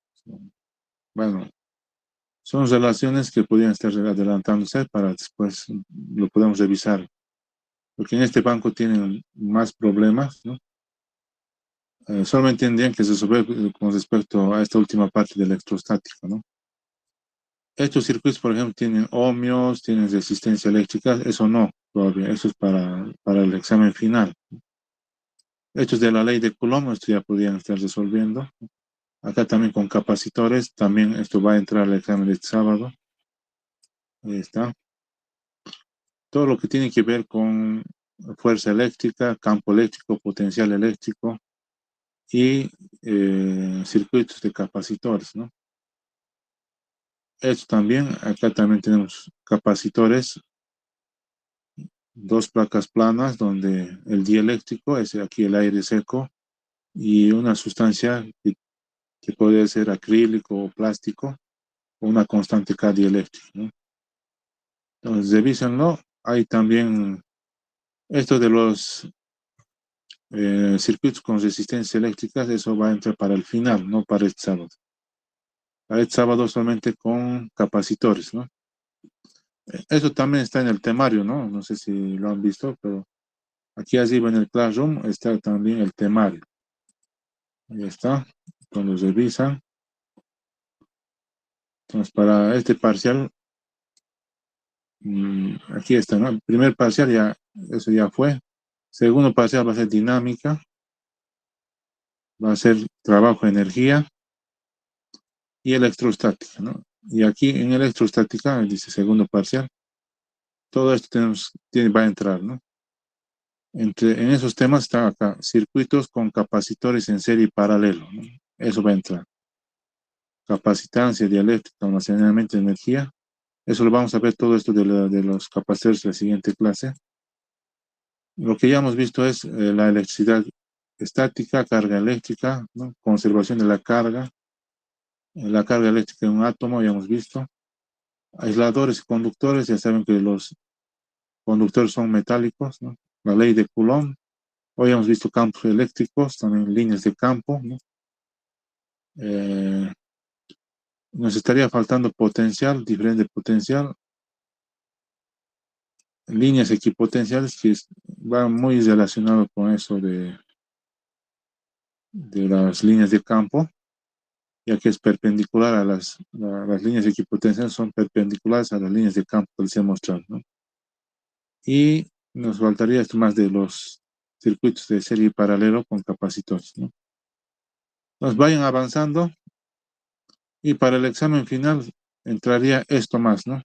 Bueno, son relaciones que podrían estar adelantándose para después lo podemos revisar. Porque en este banco tienen más problemas, ¿no? Solamente tendrían que resolver con respecto a esta última parte de electrostática, ¿no? Estos circuitos, por ejemplo, tienen ohmios, tienen resistencia eléctrica, eso no, todavía, eso es para el examen final. Estos de la ley de Coulomb, esto ya podrían estar resolviendo. Acá también con capacitores, también esto va a entrar al examen de este sábado. Ahí está. Todo lo que tiene que ver con fuerza eléctrica, campo eléctrico, potencial eléctrico y circuitos de capacitores, ¿no? Esto también, acá también tenemos capacitores, 2 placas planas donde el dieléctrico es aquí el aire seco y una sustancia que puede ser acrílico o plástico o una constante K dieléctrica, ¿no? Entonces, revísenlo. Hay también esto de los circuitos con resistencia eléctrica, eso va a entrar para el final, no para este sábado. Para este sábado solamente con capacitores, ¿no? Eso también está en el temario, ¿no? No sé si lo han visto, pero aquí arriba en el Classroom está también el temario. Ahí está, cuando revisan. Entonces, para este parcial, aquí está, ¿no? El primer parcial ya, eso ya fue. Segundo parcial va a ser dinámica, va a ser trabajo de energía y electrostática, ¿no? Y aquí en electrostática, dice segundo parcial, todo esto va a entrar, ¿no? En esos temas está acá, circuitos con capacitores en serie y paralelo, ¿no? Eso va a entrar. Capacitancia, dialéctrica, almacenamiento de energía. Eso lo vamos a ver todo esto de los capacitores en la siguiente clase. Lo que ya hemos visto es la electricidad estática, carga eléctrica, ¿no? Conservación de la carga eléctrica en un átomo, ya hemos visto. Aisladores y conductores, ya saben que los conductores son metálicos, ¿no? La ley de Coulomb. Hoy hemos visto campos eléctricos, también líneas de campo, ¿no? Nos estaría faltando potencial, diferente potencial, líneas equipotenciales que van muy relacionados con eso de las líneas de campo. ya que es perpendicular a las líneas equipotenciales, son perpendiculares a las líneas de campo que les he mostrado, ¿no? Y nos faltaría esto más de los circuitos de serie paralelo con capacitores, ¿no? Nos vayan avanzando y para el examen final entraría esto más, ¿no?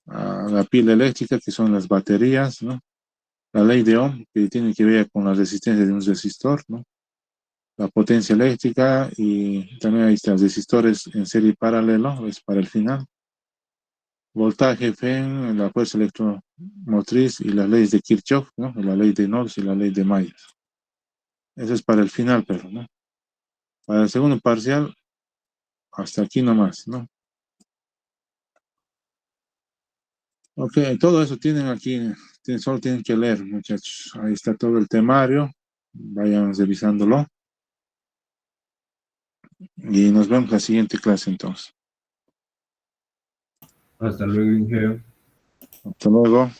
La pila eléctrica, que son las baterías, ¿no? La ley de Ohm, que tiene que ver con la resistencia de un resistor, ¿no? La potencia eléctrica y también ahí están los resistores en serie paralelo, es para el final. Voltaje, Fe, la fuerza electromotriz y las leyes de Kirchhoff, ¿no? La ley de Nolls y la ley de Mayer. Eso es para el final, pero, ¿no? Para el segundo parcial, hasta aquí nomás, ¿no? Ok, todo eso tienen aquí, solo tienen que leer, muchachos. Ahí está todo el temario, vayan revisándolo. Y nos vemos en la siguiente clase entonces. Hasta luego, Inge. Hasta luego.